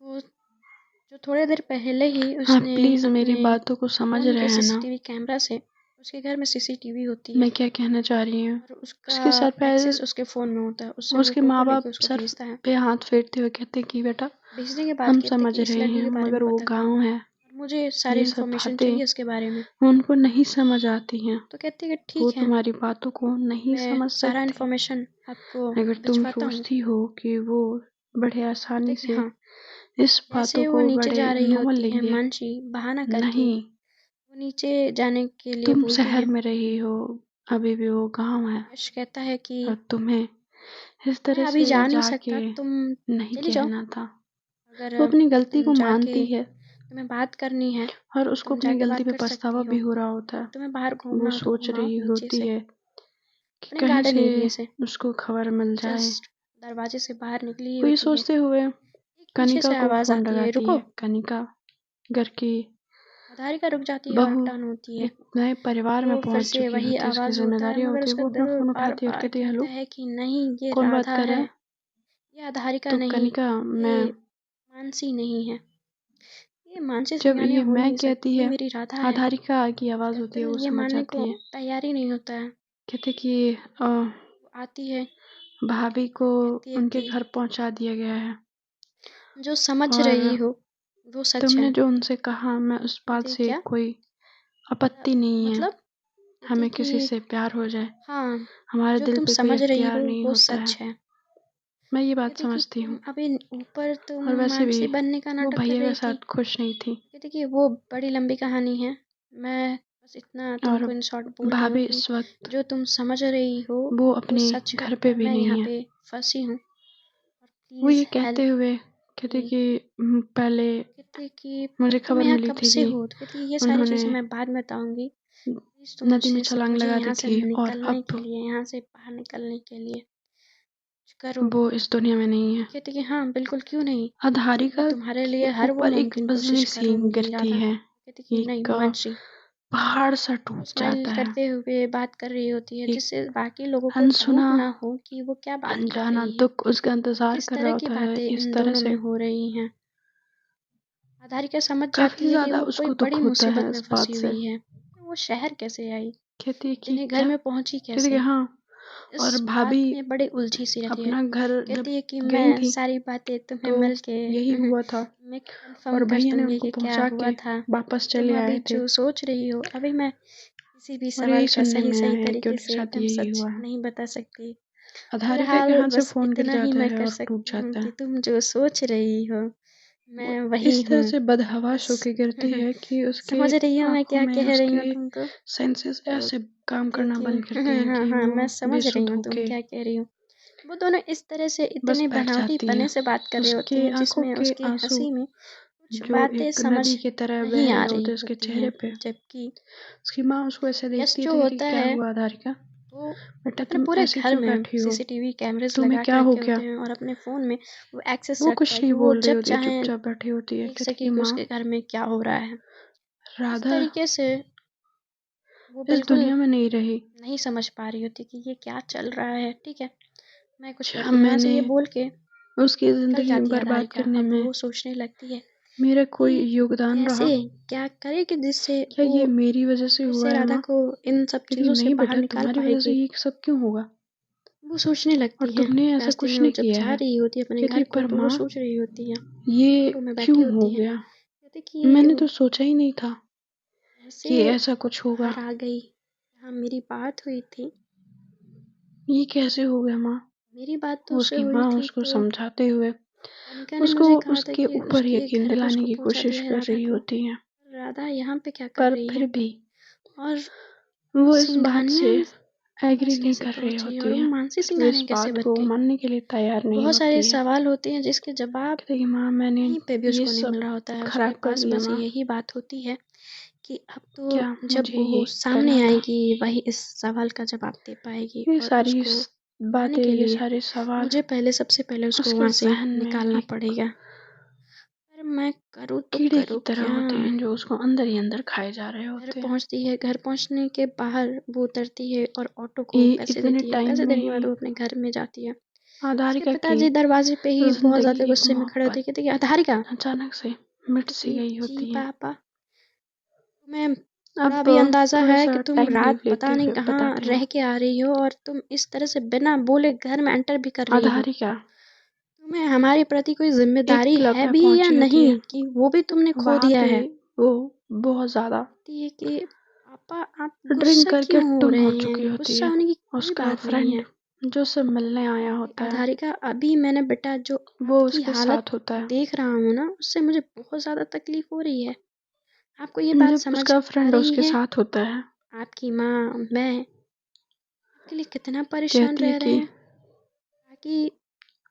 A: वो जो थोड़ी देर पहले ही
B: आप
A: उसने
B: प्लीज़ मेरी
A: अपने
B: बातों को समझ
A: फ़ोन
B: रहे
A: के
B: हैं ना,
A: सीसीटीवी कैमरा से, उसके घर में सीसीटीवी होती है
B: मैं क्या कहना चाह रही हूँ।
A: और उसका
B: उसके सर पे
A: एक्सेस उसके फ़ोन में होता है, उससे वो
B: उसके
A: फ़ोटो
B: माँ
A: लेके
B: बाप
A: उसको
B: सर
A: भेजता है।
B: पे हाथ फेरते हुए कहते कि बेटा
A: भेजने के बाद
B: हम
A: कहते हैं
B: समझ
A: कि इस
B: रहे
A: लड़की
B: हैं
A: के बारे में
B: मगर वो
A: पता करो
B: गाँव है,
A: और मुझे सारी
B: ये सब
A: इन्फॉर्मेशन
B: बातें
A: चाहिए उसके बारे में।
B: उनको नहीं समझ आती हैं।
A: तो कहती है कि
B: वो
A: ठीक है,
B: तुम्हारी बातों को नहीं
A: मैं
B: समझ
A: सारा
B: सकते।
A: इन्फॉर्मेशन आपको
B: अगर तुम
A: भिजवाता हूँ।
B: सोचती हो कि वो बड़े
A: कहते
B: आसानी
A: हैं कि
B: से
A: हाँ।
B: इस बातों
A: जैसे वो
B: को
A: नीचे
B: बड़े
A: जा रही
B: नॉर्मल
A: होती है,
B: लेंगे,
A: मानसी बहाना करके
B: नहीं।
A: वो नीचे जाने के लिए
B: तुम
A: बोलती
B: शहर
A: है।
B: में रही हो, अभी भी वो गाँव है
A: यश कहता है कि
B: और तुम्हें इस
A: मैं
B: तरह
A: अभी
B: से
A: जा नहीं
B: जाके
A: सकता, तुम
B: नहीं
A: चली जाओ।
B: कहना था।
A: अगर
B: वो अपनी गलती
A: तुम
B: को
A: जाके
B: मानती है
A: तुम्हें बात करनी है
B: और
A: तो
B: उसको
A: तुम
B: अपनी
A: जाके
B: गलती
A: बात
B: पे
A: कर
B: पछतावा
A: सकती
B: भी
A: हो,
B: हो रहा होता
A: और
B: है।
A: तुम्हें बाहर
B: वो
A: घूमना हो तो
B: सोच
A: घुमाओ
B: रही
A: नीचे
B: होती
A: से,
B: है कि
A: अपने
B: कहीं
A: गार्डन
B: से
A: एरिया से।
B: उसको खबर मिल जाए।
A: जस्ट दरवाजे से बाहर निकली
B: वो ये
A: होती है,
B: सोचते हुए
A: एक पीछे
B: कनिका
A: से
B: को
A: आवाज
B: फोन
A: आती है,
B: लगाती
A: रुको।
B: है। कनिका घर की
A: आधारिका रुक जाती है और
B: बहू
A: टर्न होती है।
B: एक नए परिवार में
A: वो फिर
B: पहुंच
A: से
B: चुकी
A: वही
B: होती है, उसकी
A: आवाज होता है,
B: जिम्मेदारियां
A: मगर
B: होती है।
A: उसका
B: वो अपना
A: दिल
B: फोन
A: बार
B: उठाती है और
A: बार
B: कहती है
A: कहता
B: हेलो,
A: है कि नहीं, ये
B: कौन बात
A: राधा
B: कर रहा
A: है,
B: है।
A: ये आधारिका
B: तो
A: नहीं,
B: कनिका
A: ये
B: मैं
A: मानसी नहीं है, ये मानसी
B: जब
A: सिंघानिया
B: ये
A: हो ही
B: मैं
A: नहीं
B: कहती
A: सकती, ये
B: है,
A: मेरी राधा है।
B: आधारिका की आवाज
A: उसका
B: होती है,
A: दिल
B: वो
A: ये
B: समझ
A: मानने को
B: जाती है।
A: तैयार ही नहीं होता है।
B: कहते कि अ,
A: वो आती है
B: भाभी को
A: और कहती है
B: उनके
A: कि
B: घर पहुंचा दिया गया है
A: जो समझ रही
B: और
A: हो वो सच
B: तुमने
A: है।
B: जो उनसे कहा मैं उस बात
A: कहती है
B: से
A: क्या,
B: कोई आपत्ति नहीं है।
A: मतलब। कहती है
B: हमें किसी
A: कि
B: से प्यार हो जाए,
A: हाँ,
B: हमारे
A: जो
B: दिल
A: तुम
B: पे कोई
A: समझ रही
B: अख्तियार
A: हो
B: नहीं
A: वो
B: होता है।
A: सच है।
B: मैं ये बात
A: कहती कि
B: समझती
A: तुम
B: हूँ।
A: अभी ऊपर तुम
B: और वैसे भी
A: मानसी बनने का
B: वो
A: नाटक कर
B: भैया के
A: रही थी।
B: साथ खुश नहीं थी
A: कहती कि वो बड़ी लंबी कहानी है, मैं बस इतना
B: और
A: तुमको इन शॉर्ट बोल रही हूँ
B: भाभी
A: कि
B: इस वक्त
A: जो तुम समझ रही हो
B: वो
A: वो
B: अपने
A: सच है
B: घर पे
A: और
B: भी
A: मैं
B: नहीं
A: यहाँ
B: है।
A: पे फंसी हूँ और
B: वो
A: प्लीज़
B: ये कहते
A: हेल्प
B: हुए कहते
A: मी।
B: कि पहले
A: कहती कि
B: मुझे
A: तुम
B: खबर
A: यहाँ
B: मिली
A: कब
B: थी
A: से
B: कि
A: हो। तो कहती ये सारी
B: उन्होंने
A: चीज़ें मैं बाद में बताऊंगी, प्लीज़ तुम
B: नदी में
A: मुझे
B: छलांग
A: मुझे
B: लगा दी
A: यहाँ से
B: थी और
A: निकलने के
B: अब
A: लिए, यहाँ से बाहर निकलने के लिए कुछ करो।
B: वो इस दुनिया में नहीं है।
A: कहती कि हाँ बिल्कुल, क्यों नहीं, मैं
B: आधारिका
A: तुम्हारे
B: के
A: लिए हर वो
B: ऊपर एक
A: मुमकिन कोशिश
B: बिजली सी
A: करूंगी
B: गिरती
A: राधा।
B: है,
A: कहती कि नहीं
B: एक
A: मुंशी।
B: पहाड़ सा
A: वो
B: टूट
A: स्माइल
B: जाता है।
A: करते हुए बात कर रही होती है,
B: एक
A: जिससे बाकी लोगों को
B: अनसुना
A: डाउट ना हो कि वो क्या बात कर
B: अनजाना
A: रही है,
B: दुख उसका इंतजार
A: किस
B: कर रहा
A: तरह की
B: होता है
A: बातें
B: इस
A: इन
B: तरह
A: दोनों में
B: से।
A: हो रही हैं। आधारिका समझ
B: काफी
A: जाती है कि
B: ज्यादा
A: वो कोई
B: उसको दुख
A: बड़ी
B: होता
A: मुसीबत
B: है
A: में
B: इस बात
A: फंसी
B: से।
A: हुई है। वो शहर कैसे आई,
B: कहती है कि
A: जिन्हें घर
B: क्या,
A: में पहुंची
B: कहती है कि
A: कैसे,
B: हाँ। और
A: इस
B: भाभी
A: बात में बड़ी उलझी सी रहती है।
B: अपना घर जब
A: कहती है कि
B: गई
A: मैं
B: थी
A: सारी बातें तुम्हें
B: तो
A: मिल के
B: यही हुआ था
A: मैं कंफर्म
B: और
A: कर
B: भैया ने
A: दूंगी
B: उनको
A: कि क्या
B: पहुंचा
A: हुआ
B: के
A: था।
B: वापस
A: तुम
B: चले
A: अभी
B: आए थे।
A: जो सोच रही हो, अभी मैं किसी भी
B: और
A: सवाल
B: यही
A: का
B: सुनने
A: सही
B: में
A: सही
B: आया है कि
A: तरीके
B: उनके
A: से
B: साथ
A: एकदम
B: यही
A: सच
B: हुआ है।
A: नहीं बता सकती।
B: अधारिका के
A: बहरहाल
B: हाथ से
A: बस
B: फोन गिर
A: इतना ही
B: जाता
A: मैं
B: है
A: कर
B: और टूट
A: सकती हूँ
B: जाता
A: कि
B: है।
A: तुम जो सोच रही हो
B: वो
A: मैं वही
B: इस तरह
A: हूँ।
B: से बदहवास
A: बस
B: होके गिरती है कि उसके
A: समझ रही हो मैं
B: आंखों
A: क्या
B: में
A: कह रही हूँ
B: उसके
A: तुमको।
B: सेंसेस
A: तो
B: ऐसे काम
A: कहती है
B: करना
A: कि
B: बंद करते हैं
A: हाँ
B: कि
A: हाँ
B: वो
A: मैं समझ रही
B: बेसुध
A: हूँ तुम
B: होके
A: क्या कह रही हो। वो दोनों इस तरह से
B: बस
A: इतने
B: बैठ
A: बनावटी
B: जाती है।
A: पने से बात कर रही होती
B: उसके
A: हैं
B: आंखों
A: जिसमें
B: के
A: उसकी
B: आंसू
A: हंसी में कुछ
B: जो
A: बातें
B: एक
A: समझ
B: नदी की तरह बह
A: नहीं
B: रहे
A: आ
B: होते
A: रही
B: उसके
A: होती हैं।
B: चेहरे पे।
A: जबकि
B: उसकी माँ उसको ऐसे
A: यश
B: देखती है
A: जो
B: तो कि
A: होता
B: क्या
A: है
B: हुआ अधारिका,
A: वो
B: बेटा
A: अपने
B: तुम
A: पूरे
B: ऐसी
A: घर
B: क्यों
A: में
B: बैठी हो,
A: सीसीटीवी कैमरेस
B: तुम्हें
A: लगा के
B: क्या हो
A: रखे
B: गया।
A: होते हैं और अपने फ़ोन में वो एक्सेस
B: वो
A: रखता
B: कुछ
A: है
B: नहीं
A: कि वो
B: बोल रही
A: जब
B: होती है,
A: चाहें
B: चुपचाप बैठी होती है।
A: देख
B: कहती
A: सके
B: कि
A: कि
B: माँ,
A: उसके घर में क्या हो रहा है। इस
B: राधा
A: तरीके से वो
B: इस
A: बिल्कुल
B: दुनिया में नहीं रही।
A: नहीं समझ पा रही होती कि ये क्या चल रहा है। ठीक है, मैं कुछ
B: क्या
A: करती हूँ, यहाँ से
B: मैंने
A: ये बोल के
B: उसकी
A: निकल
B: जिंदगी
A: जाती है
B: बर्बाद
A: अधारिका।
B: करने
A: अब
B: में
A: वो सोचने लगती है
B: मेरा कोई
A: कि
B: योगदान
A: कैसे
B: रहा,
A: क्या करे कि जिससे
B: क्या
A: वो
B: ये मेरी वजह से
A: फिर
B: हुआ
A: से
B: है
A: राधा
B: माँ।
A: को इन सब
B: कहती
A: चीज़ों से
B: नहीं
A: बाहर
B: बेटा
A: निकाल
B: तुम्हारी वजह से
A: पाएगी।
B: ये सब क्यों होगा
A: वो सोचने
B: और
A: लगती है।
B: तुमने ऐसा
A: रास्ते में
B: कुछ
A: वो
B: नहीं
A: जब
B: किया
A: जा
B: है।
A: रही होती है अपने
B: कहती
A: घर को
B: पर
A: तो वो
B: माँ
A: सोच रही होती है,
B: ये
A: ऑटो में बैठी
B: क्यों हो
A: होती है।
B: गया,
A: कहती कि ये
B: मैंने तो सोचा ही नहीं था
A: ऐसे
B: कि ऐसा कुछ होगा।
A: बाहर आ गई। हाँ मेरी बात हुई थी,
B: ये कैसे हो गया माँ।
A: मेरी बात तो उससे
B: उसकी
A: हुई
B: माँ
A: थी
B: उसको
A: तो
B: समझाते हुए
A: कनिका ने
B: उसको
A: मुझे कहा था
B: उसके
A: कि
B: ऊपर
A: उसके
B: यकीन
A: घर पे
B: दिलाने
A: उसको
B: की
A: पहुंचा
B: कोशिश
A: दिया है
B: कर
A: राधा
B: रही
A: को।
B: होती है।
A: राधा यहाँ पे क्या कर
B: पर
A: रही
B: फिर
A: है,
B: भी
A: और
B: वो इस बात
A: सिंघानिया
B: से
A: के
B: एग्री
A: पास
B: नहीं
A: कैसे
B: कर रही
A: पहुंची और
B: होती
A: वो
B: है।
A: मानसी
B: वो इस
A: सिंघानिया कैसे
B: बात
A: बच
B: को
A: गई।
B: मानने के लिए तैयार नहीं
A: बहुत सारे
B: होती है।
A: सवाल होते हैं जिसके जवाब
B: कहते कि माँ मैंने
A: कहीं पे भी
B: ये
A: उसको नहीं मिल
B: सब
A: रहा होता है। उसके
B: खराब कर
A: पास
B: दिया
A: बस
B: माँ,
A: यही बात होती है कि अब
B: क्या
A: तो जब
B: मुझे
A: वो
B: ये
A: सामने
B: करना था।
A: आएगी वही इस सवाल का जवाब दे पाएगी,
B: ये
A: और
B: सारी
A: उसको पाने
B: बातें,
A: के
B: ये
A: लिए
B: सारे सवाल
A: मुझे पहले सबसे पहले उसको
B: उसके
A: वहाँ से
B: जहन में
A: निकालना
B: एक
A: पड़ेगा। पर मैं करूँ तो
B: कीड़े की
A: करूँ
B: तरह
A: क्या?
B: होते हैं जो उसको अंदर ही अंदर खाए जा रहे
A: घर
B: होते हैं।
A: पहुंचती है, घर पहुंचने के बाहर वो उतरती है और ऑटो को
B: ये
A: पैसे
B: इतने
A: देती है।
B: टाइम
A: पैसे
B: में
A: देने के बाद
B: ही
A: वो अपने घर में जाती है। उसके
B: आधारिका की
A: पिताजी दरवाजे पे ही बहुत ज्यादा
B: जिंदगी
A: गुस्से में खड़े होते
B: मोहब्बत
A: हैं, कहते हैं कि आधारिका।
B: अचानक से मिट
A: कहती
B: सी
A: है,
B: गई
A: जी
B: होती है।
A: पापा। तुम्हें थोड़ा
B: अब
A: भी अंदाजा
B: थोड़ा
A: है
B: सा
A: कि तुम
B: टाइम
A: रात
B: लीव लेते
A: पता नहीं
B: हुए
A: कहाँ
B: बताते हैं।
A: रह के आ रही हो और तुम इस तरह से बिना बोले घर में एंटर भी कर रही हो।
B: आधारिका
A: तुम्हें हमारे प्रति कोई
B: एक
A: जिम्मेदारी
B: क्लब
A: है
B: में
A: भी या
B: पहुंची होती है।
A: नहीं, कि वो भी तुमने खो
B: वहां
A: दिया
B: पे
A: है?
B: वो बहुत ज्यादा
A: कहती है कि पापा आप
B: ड्रिंक
A: गुस्सा
B: करके
A: क्यों हो
B: टुन हो
A: रहे
B: चुकी
A: हैं?
B: होती
A: गुस्सा
B: है।
A: होने की कोई
B: उसका
A: बात नहीं
B: फ्रेंड
A: है।
B: जो उससे मिलने आया होता है
A: आधारिका, अभी मैंने बेटा जो
B: वो
A: आपकी
B: उसके
A: हालत
B: साथ होता है।
A: देख रहा हूँ ना, उससे मुझे बहुत ज़्यादा तकलीफ हो रही है। आपको ये बात
B: जब
A: समझ
B: उसका
A: आ
B: फ्रेंड
A: रही
B: उसके
A: है?
B: साथ होता है
A: आपकी माँ, मैं आपके लिए कितना परेशान
B: कहती है
A: रह रहे
B: कि
A: हैं। बाकी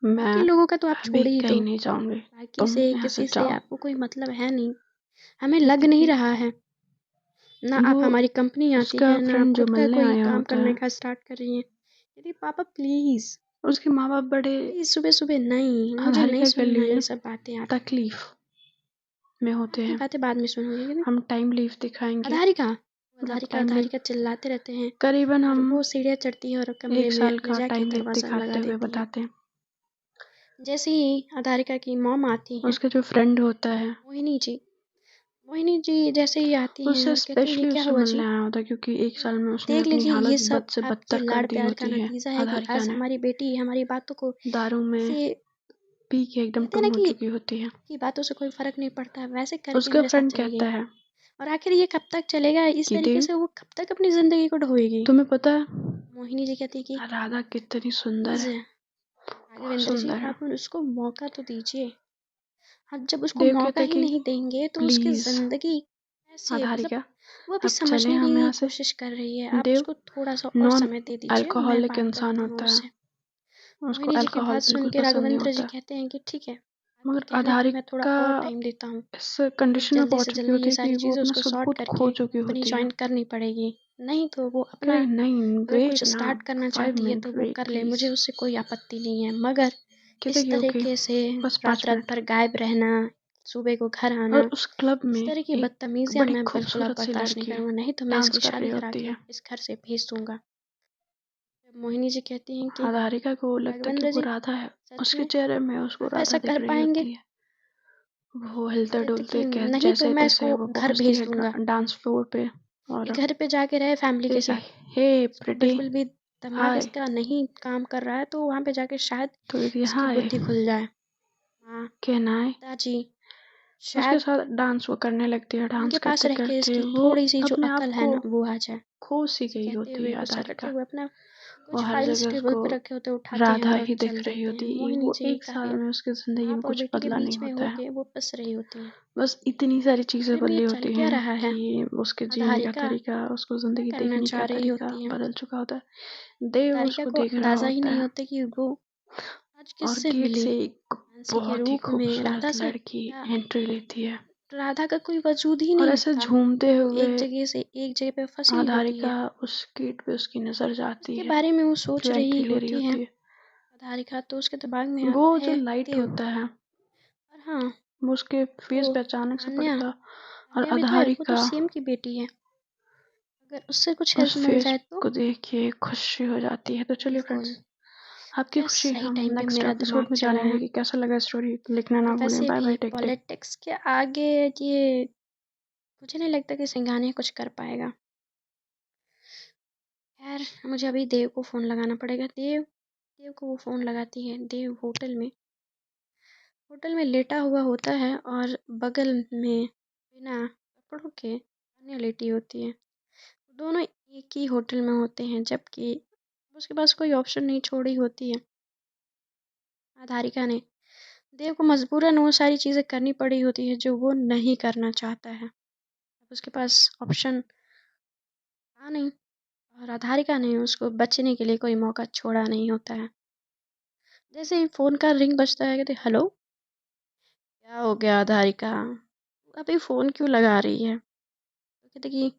A: बाकी
B: मैं
A: लोगों का तो आप
B: अभी
A: छोड़ ही दो।
B: कहीं नहीं जाऊंगी,
A: बाकी
B: तुम
A: से
B: यहाँ से
A: किसी से
B: जाओ।
A: आपको कोई मतलब है नहीं। हमें लग
B: कहती
A: नहीं
B: कि
A: रहा है। ना
B: वो
A: आप हमारी कंपनी आती
B: उसका
A: हैं, ना आप
B: फ्रेंड जो
A: खुद का
B: मिलने
A: कोई
B: आया
A: काम
B: होता
A: करने
B: है
A: का स्टार्ट कर रही हैं। यदि पापा प्लीज़,
B: उसके माँ बाप बड़े
A: प्लीज़ सुबह सुबह नहीं, मुझे नहीं
B: आधारिका के
A: सुनना
B: लिए
A: ये सब बातें आपकी।
B: तकलीफ में होते
A: आपकी
B: हैं।
A: बातें बाद में सुनूंगी, क्योंकि
B: हम टाइम लीव दिखाएंगे,
A: आधारिका,
B: मतलब
A: आधारिका,
B: टाइम लीव
A: आधारिका चिल्लाते रहते हैं।
B: करीबन
A: और
B: हम
A: वो सीढ़ियाँ चढ़ती है और कमरे
B: 1
A: में
B: साल
A: ले
B: का
A: जाके
B: टाइम लीव
A: दरवाज़ा लगा
B: दिखाते हुए
A: देती है।
B: बताते हैं।
A: जैसे ही आधारिका की मॉम आती हैं,
B: उसका जो फ्रेंड होता है
A: मोहिनी जी, मोहिनी जी जैसे ही आती हैं
B: उससे
A: और कहती हैं, ये
B: स्पेशली
A: क्या
B: उससे
A: हुआ
B: मिलने
A: जी?
B: आया होता है क्योंकि 1 साल में उसने
A: देख
B: अपनी
A: लीजिए, ये
B: हालत
A: सब
B: बद से
A: आपके
B: बदतर कर
A: लाड़
B: दी
A: प्यार का
B: होती है।
A: नतीजा है कि
B: आधारिका
A: आज
B: ने
A: हमारी बेटी हमारी बातों को
B: दारू में
A: ऐसे,
B: पी के एकदम
A: कहते हैं
B: टुन
A: ना
B: हो
A: कि
B: चुकी होती है।
A: आपकी बातों से कोई फर्क नहीं पड़ता, वैसे करके
B: उसका
A: मेरे साथ
B: फ्रेंड
A: चली
B: कहता
A: गई।
B: है
A: और आखिर ये कब तक चलेगा? इस
B: कि
A: तरीके
B: देव,
A: से वो कब तक अपनी जिंदगी को ढोएगी?
B: तुम्हें पता है
A: मोहिनी जी कहती है कि
B: राधा कितनी सुंदर
A: प्लीज
B: है, बहुत
A: राघवेंद्र जी,
B: सुंदर है।
A: आप उसको मौका तो दीजिए। आप जब उसको
B: देव
A: मौका
B: कहता है
A: ही
B: कि
A: नहीं देंगे तो उसकी
B: प्लीज
A: जिंदगी कैसे, मतलब
B: आधारिका
A: वो भी
B: अब चले
A: समझने
B: हम
A: की
B: यहाँ से।
A: कोशिश कर रही है। आप
B: देव
A: उसको थोड़ा सा और
B: नॉन
A: समय दे दीजिए, मैं
B: अल्कोहलिक
A: बात
B: इंसान
A: करता हूँ
B: होता है,
A: उससे।
B: उसको
A: मोहिनी जी की
B: अल्कोहल
A: बात सुन
B: बिल्कुल
A: के
B: पसंद नहीं
A: राघवेंद्र जी
B: होता।
A: कहते हैं कि ठीक है, आपके
B: मगर
A: कहने पे मैं थोड़ा
B: आधारिका
A: और टाइम देता हूँ।
B: इस
A: हमें
B: कंडीशन में
A: जल्दी
B: पहुंच
A: से
B: चुकी
A: जल्दी
B: होती
A: ये
B: है कि
A: सारी
B: वो
A: चीज़ें
B: अपना
A: उसको
B: सब
A: सॉर्ट
B: कुछ खो
A: करके
B: चुकी
A: कंपनी
B: होती है।
A: ज्वाइन करनी पड़ेगी। नहीं तो वो अपना
B: अरे नहीं,
A: अगर कुछ
B: वेट ना,
A: स्टार्ट करना
B: 5
A: चाहती है
B: मिनट
A: तो वो
B: वेट
A: कर ले,
B: प्लीज।
A: मुझे उससे कोई आपत्ति नहीं है। मगर
B: कहते
A: इस
B: कि ओके,
A: तरीके से
B: बस
A: रात
B: 5
A: रात
B: मिनट।
A: भर गायब रहना, सुबह को घर
B: और
A: आना,
B: उस क्लब
A: इस
B: में
A: तरह की
B: एक
A: बदतमीजियां
B: बड़ी
A: मैं बिल्कुल अब
B: खूबसूरत सी
A: बर्दाश्त नहीं
B: लड़की
A: करूँगा। नहीं तो मैं
B: डांस
A: इसकी
B: कर रही
A: शादी करा
B: होती
A: के
B: है।
A: इस घर से भेज दूंगा। मोहिनी जी कहती हैं कि
B: आधारिका को लगता है कि
A: राघवेंद्र
B: वो
A: जी,
B: राधा है,
A: सच
B: उसके
A: में
B: चेहरे में उसको
A: आप ऐसा
B: राधा
A: कर
B: दिख रही
A: पाएंगे?
B: होती है। वो हिलते
A: कहते
B: डुलते
A: कि नहीं तो
B: जैसे
A: मैं
B: तैसे
A: इसको
B: वो
A: घर
B: पहुंचती
A: भेज
B: है
A: दूंगा,
B: डांस फ्लोर पे
A: ये
B: और
A: घर पे जाके रहे फैमिली के
B: कहती
A: साथ।
B: कि हे
A: इसको
B: प्रिटी
A: बिल्कुल भी दिमाग
B: हाय।
A: इसका नहीं काम कर रहा है, तो वहां पे जाके शायद
B: तो कहती है
A: इसकी
B: हाय,
A: बुद्धि खुल जाए। हाँ,
B: कैन आई।
A: पिताजी
B: उसके
A: शायद
B: साथ डांस वो करने लगती है, डांस
A: उनके पास
B: करते
A: रह के
B: करते
A: इसकी
B: वो
A: थोड़ी सी जो
B: अपने आप
A: अकल है
B: को
A: ना वो आ जाए।
B: खो सी
A: ऐसे
B: गई
A: कहते
B: होती
A: हुए
B: है।
A: कुछ रखे
B: आधारिका
A: हुए अपना
B: वो
A: कुछ
B: हर
A: फाइल्स
B: जगह
A: टेबल
B: उसको
A: पे रखे होते उठाते हैं
B: राधा
A: और
B: ही दिख
A: चल
B: रही
A: देते हैं।
B: होती है।
A: मोहिनी
B: वो
A: जी
B: 1 साल
A: काफी
B: में उसकी जिंदगी में
A: बाप और
B: कुछ
A: बेटी के
B: बदला नहीं
A: बीच में
B: होता है।
A: होके वो पिस रही होती हैं।
B: बस इतनी सारी चीजें
A: आखिर में ये
B: बदली
A: चल
B: होती
A: क्या
B: हैं
A: रहा है?
B: कि उसके जीने का
A: आधारिका
B: तरीका, उसको
A: क्या
B: जिंदगी
A: करना
B: देखने
A: चाह
B: का
A: रही
B: तरीका
A: होती है?
B: बदल चुका होता है। देव
A: आधारिका
B: उसको
A: को
B: देख रहा
A: अंदाजा ही
B: होता
A: नहीं
B: है
A: होता कि वो आज
B: और
A: किससे
B: गेट
A: मिली।
B: से एक
A: नांसी के
B: बहुत ही
A: रूप में राधा
B: खूबसूरत
A: से,
B: लड़की
A: या
B: एंट्री लेती है
A: राधा का कोई वजूद ही
B: और
A: नहीं
B: ऐसे
A: था।
B: झूमते
A: वो
B: हुए
A: एक जगह से एक जगह पे फंसी होती
B: आधारिका
A: है।
B: उस गेट पे उसकी नजर जाती
A: उसके
B: है
A: बारे में वो सोच
B: जो
A: रही
B: एंट्री ले रही
A: होती है।
B: होती है।
A: आधारिका तो उसके दिमाग में
B: वो
A: आता
B: जो
A: है
B: लाइट
A: देव।
B: होता है
A: और हाँ,
B: वो उसके फेस
A: तो
B: पे अचानक से
A: तान्या,
B: पड़ता और
A: तान्या भी तो है, वो तो
B: आधारिका
A: सीएम की बेटी है। अगर उससे कुछ
B: उस
A: हेल्प मिल
B: फेस
A: जाए तो।
B: को देख के खुशी हो जाती है। तो चलिए
A: बिल्कुल।
B: फ्रेंड्स, आपकी
A: क्या
B: खुशी
A: सही
B: हम
A: टाइम पे
B: नेक्स्ट
A: मेरा
B: एपिसोड
A: दिमाग
B: में
A: चला
B: जानेंगे
A: है।
B: कि कैसा लगा स्टोरी। लिखना
A: और
B: ना भूलें।
A: वैसे
B: बाय
A: भी
B: बाय, टेक टेक।
A: पॉलिटिक्स के आगे ये मुझे नहीं लगता कि सिंघानिया कुछ कर पाएगा। खैर, मुझे अभी देव को फ़ोन लगाना पड़ेगा। देव, देव को वो फ़ोन लगाती है। देव होटल में लेटा हुआ होता है और बगल में बिना कपड़ों के तान्या लेटी होती है। दोनों एक ही होटल में होते हैं, जबकि उसके पास कोई ऑप्शन नहीं छोड़ी होती है आधारिका ने। देव को मजबूरन वो सारी चीज़ें करनी पड़ी होती है जो वो नहीं करना चाहता है। अब उसके पास ऑप्शन था नहीं, और आधारिका ने उसको बचने के लिए कोई मौका छोड़ा नहीं होता है। जैसे ही फ़ोन का रिंग बजता है, कहते हेलो। क्या हो गया आधारिका, अभी फ़ोन क्यों लगा रही है? तो कहते कि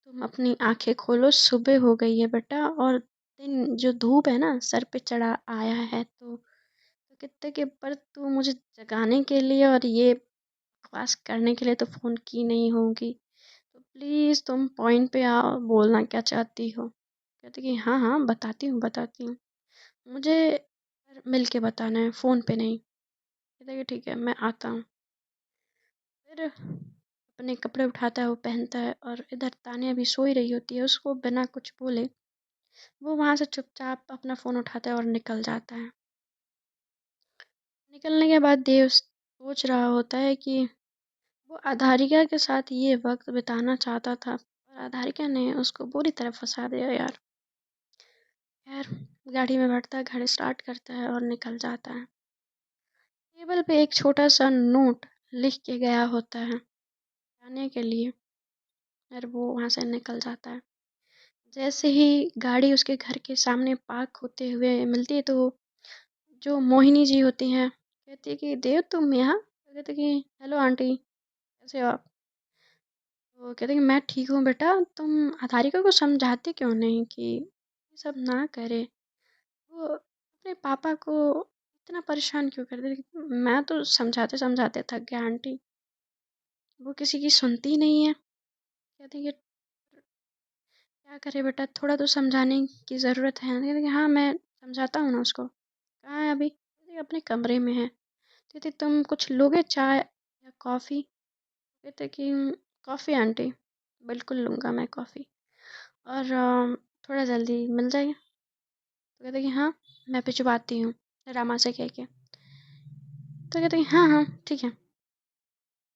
A: तुम अपनी आंखें खोलो, सुबह हो गई है बेटा, और दिन जो धूप है ना सर पे चढ़ा आया है, तो तो कहते कि पर तू मुझे जगाने के लिए और ये बकवास करने के लिए तो फ़ोन की नहीं होगी, तो प्लीज़ तुम पॉइंट पे आओ, बोलना क्या चाहती हो? कहती कि हाँ, हाँ, बताती हूँ। मुझे मिल के बताना है, फ़ोन पे नहीं। कहता कि ठीक है, मैं आता हूँ। फिर अपने कपड़े उठाता है, वो पहनता है और इधर तान्या भी सोई रही होती है, उसको बिना कुछ बोले वो वहाँ से चुपचाप अपना फ़ोन उठाता है और निकल जाता है। निकलने के बाद देव सोच रहा होता है कि वो आधारिका के साथ ये वक़्त बिताना चाहता था, पर आधारिका ने उसको बुरी तरह फँसा दिया यार। खैर, गाड़ी में बैठता है, गाड़ी स्टार्ट करता है और निकल जाता है। टेबल पे एक छोटा-सा नोट लिख के गया होता है, जाने के लिए, और वो वहाँ से निकल जाता है। जैसे ही गाड़ी उसके घर के सामने पार्क होते हुए मिलती है, तो जो मोहिनी जी होती हैं, कहती है कि देव तुम यहाँ? तो कहते कि हेलो आंटी, कैसे हो आप? तो कहते कि मैं ठीक हूँ बेटा, तुम अधारिका को समझाते क्यों नहीं कि ये सब ना करे? वो अपने पापा को इतना परेशान क्यों करते? मैं तो समझाते समझाते थक गया आंटी, वो किसी की सुनती नहीं है। कहती है क्या करे बेटा, थोड़ा तो समझाने की ज़रूरत है। कहती कि हाँ मैं समझाता हूँ ना उसको। कहाँ है अभी? कहती अपने कमरे में है। कहती तुम कुछ लोगे, चाय या कॉफ़ी? कहते कि कॉफ़ी आंटी, बिल्कुल लूँगा मैं कॉफ़ी, और थोड़ा जल्दी मिल जाएगा? तो कहते कि हाँ मैं भिजवाती हूँ, रामा से कह के। तो कहते कि हाँ हाँ ठीक है।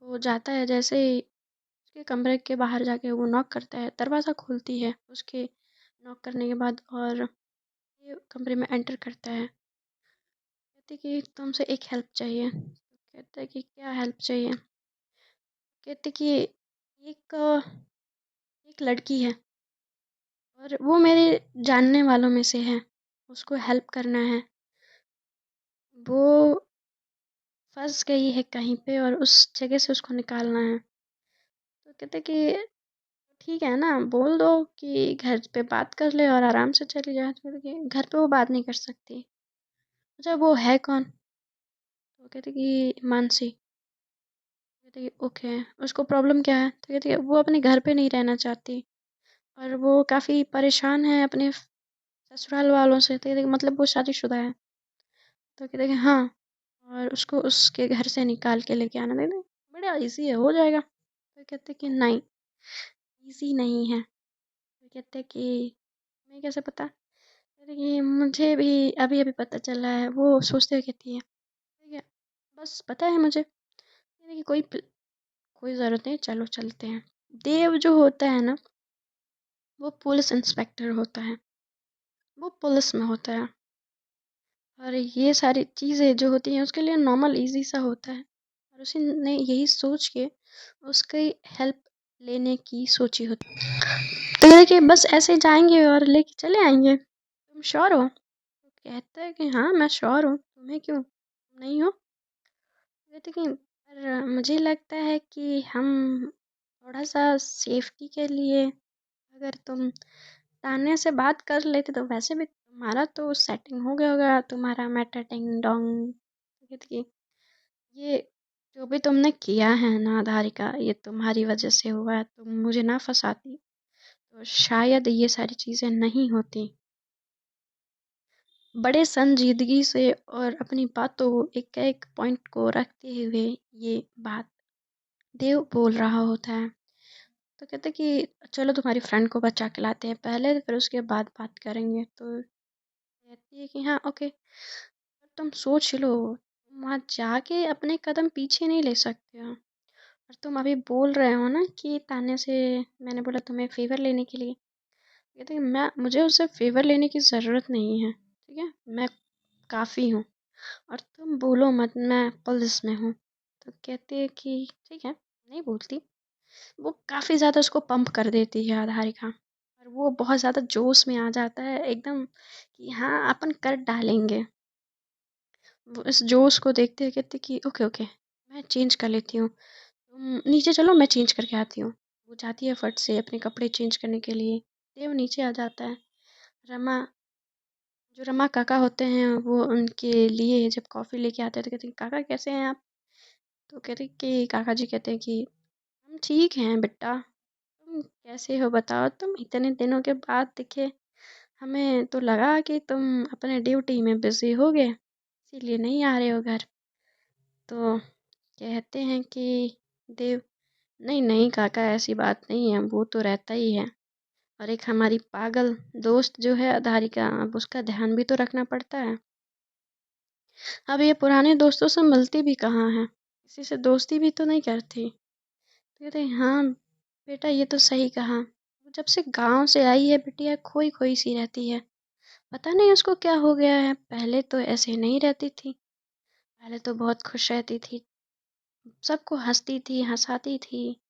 A: वो जाता है, जैसे ही उसके कमरे के बाहर जाके वो नॉक करता है, दरवाज़ा खोलती है उसके नॉक करने के बाद, और ये कमरे में एंटर करता है। कहती कि तुमसे एक हेल्प चाहिए। तो कहता है कि क्या हेल्प चाहिए? कहते कि एक लड़की है और वो मेरे जानने वालों में से है, उसको हेल्प करना है। वो फंस गई है कहीं पे और उस जगह से उसको निकालना है। तो कहते कि ठीक है ना, बोल दो कि घर पे बात कर ले और आराम से चली जाए। तो कहते कि घर पे वो बात नहीं कर सकती। अच्छा वो है कौन? तो कहते कि मानसी। कहते कि ओके, उसको प्रॉब्लम क्या है? तो कहती है वो अपने घर पे नहीं रहना चाहती और वो काफ़ी परेशान है अपने ससुराल वालों से। तो कहते कि मतलब वो शादीशुदा है? तो कहते कि हाँ, और उसको उसके घर से निकाल के लेके आना। देते बड़ा इजी है, हो जाएगा। तो कहते कि नहीं, इजी नहीं है। तो कहते कि मैं कैसे पता? कहते कि मुझे भी अभी अभी पता चला है। वो सोचते हुए कहती है ठीक है, बस पता है मुझे। कहते कि कोई ज़रूरत नहीं, चलो चलते हैं। देव जो होता है ना, वो पुलिस इंस्पेक्टर होता है, वो पुलिस में होता है, और ये सारी चीज़ें जो होती हैं उसके लिए नॉर्मल इजी सा होता है, और उसी ने यही सोच के उसकी हेल्प लेने की सोची होती है। तो ये कि बस ऐसे जाएंगे और लेके चले आएंगे, तुम श्योर हो? तो कहता है कि हाँ मैं श्योर हूँ, तुम्हें क्यों, तुम नहीं हो? कहते कि पर मुझे लगता है कि हम थोड़ा सा सेफ्टी के लिए, अगर तुम तान्या से बात कर लेते, तो वैसे भी तुम्हारा तो सेटिंग हो गया होगा, तुम्हारा मैटर टिंग डोंग। तो कहती कि ये जो भी तुमने किया है ना धारिका, ये तुम्हारी वजह से हुआ है, तुम मुझे ना फंसाती तो शायद ये सारी चीज़ें नहीं होती। बड़े संजीदगी से और अपनी बातों एक एक पॉइंट को रखते हुए ये बात देव बोल रहा होता है। तो कहते कि चलो तुम्हारी फ्रेंड को बचा के लाते हैं पहले, फिर उसके बाद बात करेंगे। तो कहती है कि हाँ ओके, तुम सोच लो, तुम वहाँ जाके अपने कदम पीछे नहीं ले सकते हो। और तुम अभी बोल रहे हो ना कि तान्या से मैंने बोला तुम्हें फ़ेवर लेने के लिए। कहते हैं मैं मुझे उससे फ़ेवर लेने की ज़रूरत नहीं है, ठीक है, मैं काफ़ी हूँ, और तुम बोलो मत मैं पुलिस में हूँ। तो कहते हैं कि ठीक है, नहीं बोलती। वो काफ़ी ज़्यादा उसको पंप कर देती है आधारिका, और वो बहुत ज़्यादा जोश में आ जाता है एकदम कि हाँ अपन कर डालेंगे। वो इस जोश को देखते हुए कहते कि ओके ओके, मैं चेंज कर लेती हूँ, तुम नीचे चलो मैं चेंज करके आती हूँ। वो जाती है फट से अपने कपड़े चेंज करने के लिए। देव नीचे आ जाता है। रमा जो रमा काका होते हैं वो उनके लिए जब कॉफ़ी लेके आते हैं तो कहते हैं काका कैसे हैं आप? तो कहते हैं कि काका जी कहते हैं कि हम ठीक हैं बेटा, तुम कैसे हो बताओ? तुम इतने दिनों के बाद दिखे, हमें तो लगा कि तुम अपने ड्यूटी में बिज़ी हो गए, इसीलिए नहीं आ रहे हो घर। तो कहते हैं कि देव, नहीं नहीं काका ऐसी बात नहीं है, वो तो रहता ही है। और एक हमारी पागल दोस्त जो है अधारिका, अब उसका ध्यान भी तो रखना पड़ता है। अब ये पुराने दोस्तों से मिलती भी कहाँ है, किसी से दोस्ती भी तो नहीं करती। तो कहते हैं हाँ बेटा ये तो सही कहा, वो जब से गांव से आई है बिटिया खोई खोई सी रहती है, पता नहीं उसको क्या हो गया है। पहले तो ऐसे नहीं रहती थी, पहले तो बहुत खुश रहती थी, सबको हंसती थी हंसाती थी,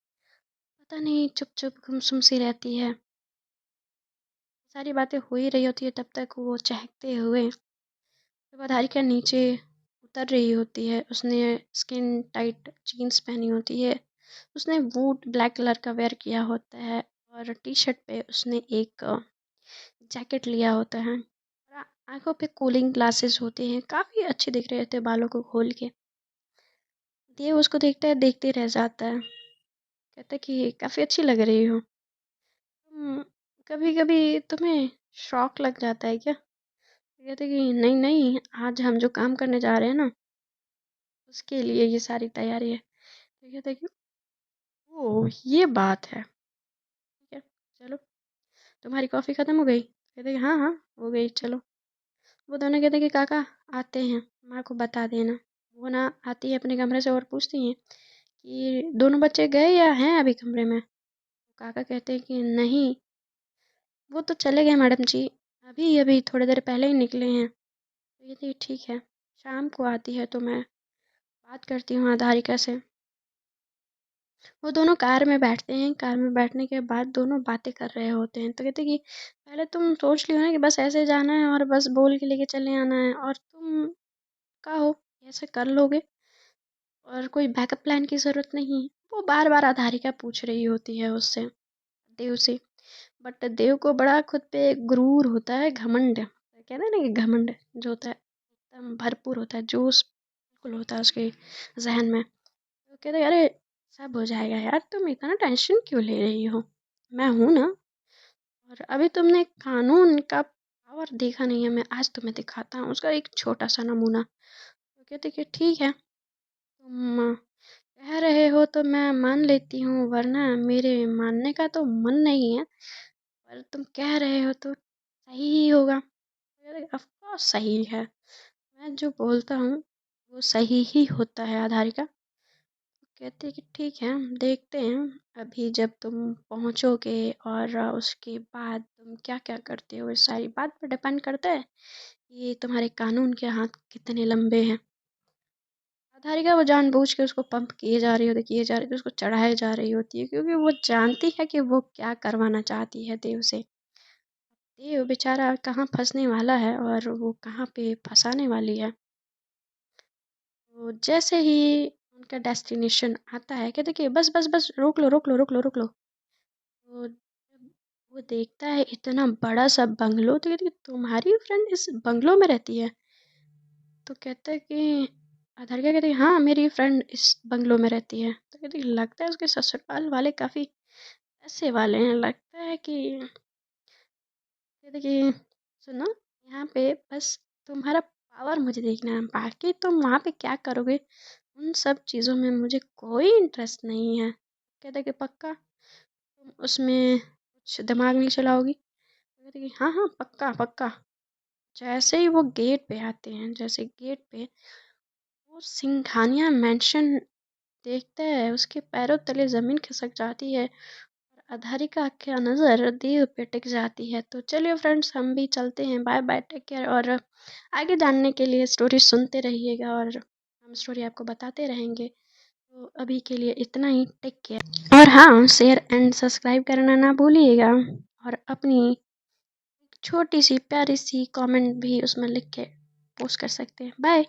A: पता नहीं चुप चुप गुमसुम सी रहती है। सारी बातें हो ही रही होती है तब तक वो चहकते हुए जब आधारिका नीचे उतर रही होती है, उसने स्किन टाइट जीन्स पहनी होती है, उसने बूट ब्लैक कलर का वेयर किया होता है और टी शर्ट पे उसने एक जैकेट लिया होता है और आंखों पे कूलिंग ग्लासेस होते हैं, काफ़ी अच्छे दिख रहे होते हैं बालों को खोल के। देव उसको देखता है, देखते रह जाता है, कहता है कि काफ़ी अच्छी लग रही हो तुम, कभी कभी तुम्हें शौक लग जाता है क्या? कहते कि नहीं नहीं, आज हम जो काम करने जा रहे हैं ना उसके लिए ये सारी तैयारी है। तो कहते कि ओह ये बात है, ठीक है चलो, तुम्हारी कॉफ़ी ख़त्म हो गई? कहते कि हाँ हाँ हो गई चलो। वो दोनों कहते कि काका आते हैं, माँ को बता देना। वो ना आती है अपने कमरे से और पूछती हैं कि दोनों बच्चे गए या हैं अभी कमरे में? काका कहते हैं कि नहीं, वो तो चले गए मैडम जी, अभी अभी थोड़ी देर पहले ही निकले हैं। तो ये थी ठीक है, शाम को आती है तो मैं बात करती हूँ आधारिका से। वो दोनों कार में बैठते हैं, कार में बैठने के बाद दोनों बातें कर रहे होते हैं। तो कहते कि पहले तुम सोच लियो ना कि बस ऐसे जाना है और बस बोल के लेके चले आना है, और तुम कहो ऐसे कर लोगे और कोई बैकअप प्लान की ज़रूरत नहीं है। वो बार बार आधारिका पूछ रही होती है उससे, देव से। बट देव को बड़ा खुद पे गुरूर होता है, घमंड कहते हैं ना कि घमंड जो होता है एकदम भरपूर होता है, जोश बिल्कुल होता है उसके जहन में। तो कहते हैं, अरे सब हो जाएगा यार, तुम इतना टेंशन क्यों ले रही हो, मैं हूं ना। और अभी तुमने कानून का पावर देखा नहीं है, मैं आज तुम्हें दिखाता हूँ उसका एक छोटा सा नमूना। तो कहते कि ठीक है, तुम कह रहे हो तो मैं मान लेती हूँ, वरना मेरे मानने का तो मन नहीं है, पर तुम कह रहे हो तो सही ही होगा। ऑफ कोर्स सही है, मैं जो बोलता हूँ वो सही ही होता है आधारिका। कहते हैं कि ठीक है, देखते हैं अभी जब तुम पहुँचोगे और उसके बाद तुम क्या क्या करते हो, इस सारी बात पर डिपेंड करता है कि तुम्हारे कानून के हाथ कितने लंबे हैं। आधारिका वो जानबूझ के उसको पंप किए जा रही होती, किए जा रही होती, उसको चढ़ाए जा रही होती है, क्योंकि वो जानती है कि वो क्या करवाना चाहती है देव से। देव बेचारा कहाँ फंसने वाला है और वो कहाँ पे फंसाने वाली है। तो जैसे ही उनका डेस्टिनेशन आता है, कहते कि बस बस बस रोक लो रोक लो रोक लो रोक लो। तो जब वो देखता है इतना बड़ा सा बंगलो, तो कहती है तुम्हारी फ्रेंड इस बंगलो में रहती है? तो कहता है कि आधारिका कहती है हाँ मेरी फ्रेंड इस बंगलो में रहती है। तो कहती है लगता है उसके ससुराल वाले काफ़ी पैसे वाले हैं, लगता है कि, कहती कि सुनो यहाँ पे बस तुम्हारा पावर मुझे देखना है, बाकी तुम वहाँ पे क्या करोगे उन सब चीज़ों में मुझे कोई इंटरेस्ट नहीं है। कहते कि पक्का तुम उसमें कुछ दिमाग नहीं चलाओगी? कहते कि हाँ हाँ पक्का पक्का। जैसे ही वो गेट पे आते हैं, जैसे गेट पे वो सिंघानिया मैंशन देखता है, उसके पैरों तले ज़मीन खिसक जाती है और अधारिका का नज़र देव पे टिक जाती है। तो चलिए फ्रेंड्स हम भी चलते हैं, बाय बाय टेक केयर। और आगे जानने के लिए स्टोरी सुनते रहिएगा और हम स्टोरी आपको बताते रहेंगे। तो अभी के लिए इतना ही, टेक केयर। और हाँ, शेयर एंड सब्सक्राइब करना ना भूलिएगा और अपनी छोटी सी प्यारी सी कमेंट भी उसमें लिख के पोस्ट कर सकते हैं। बाय।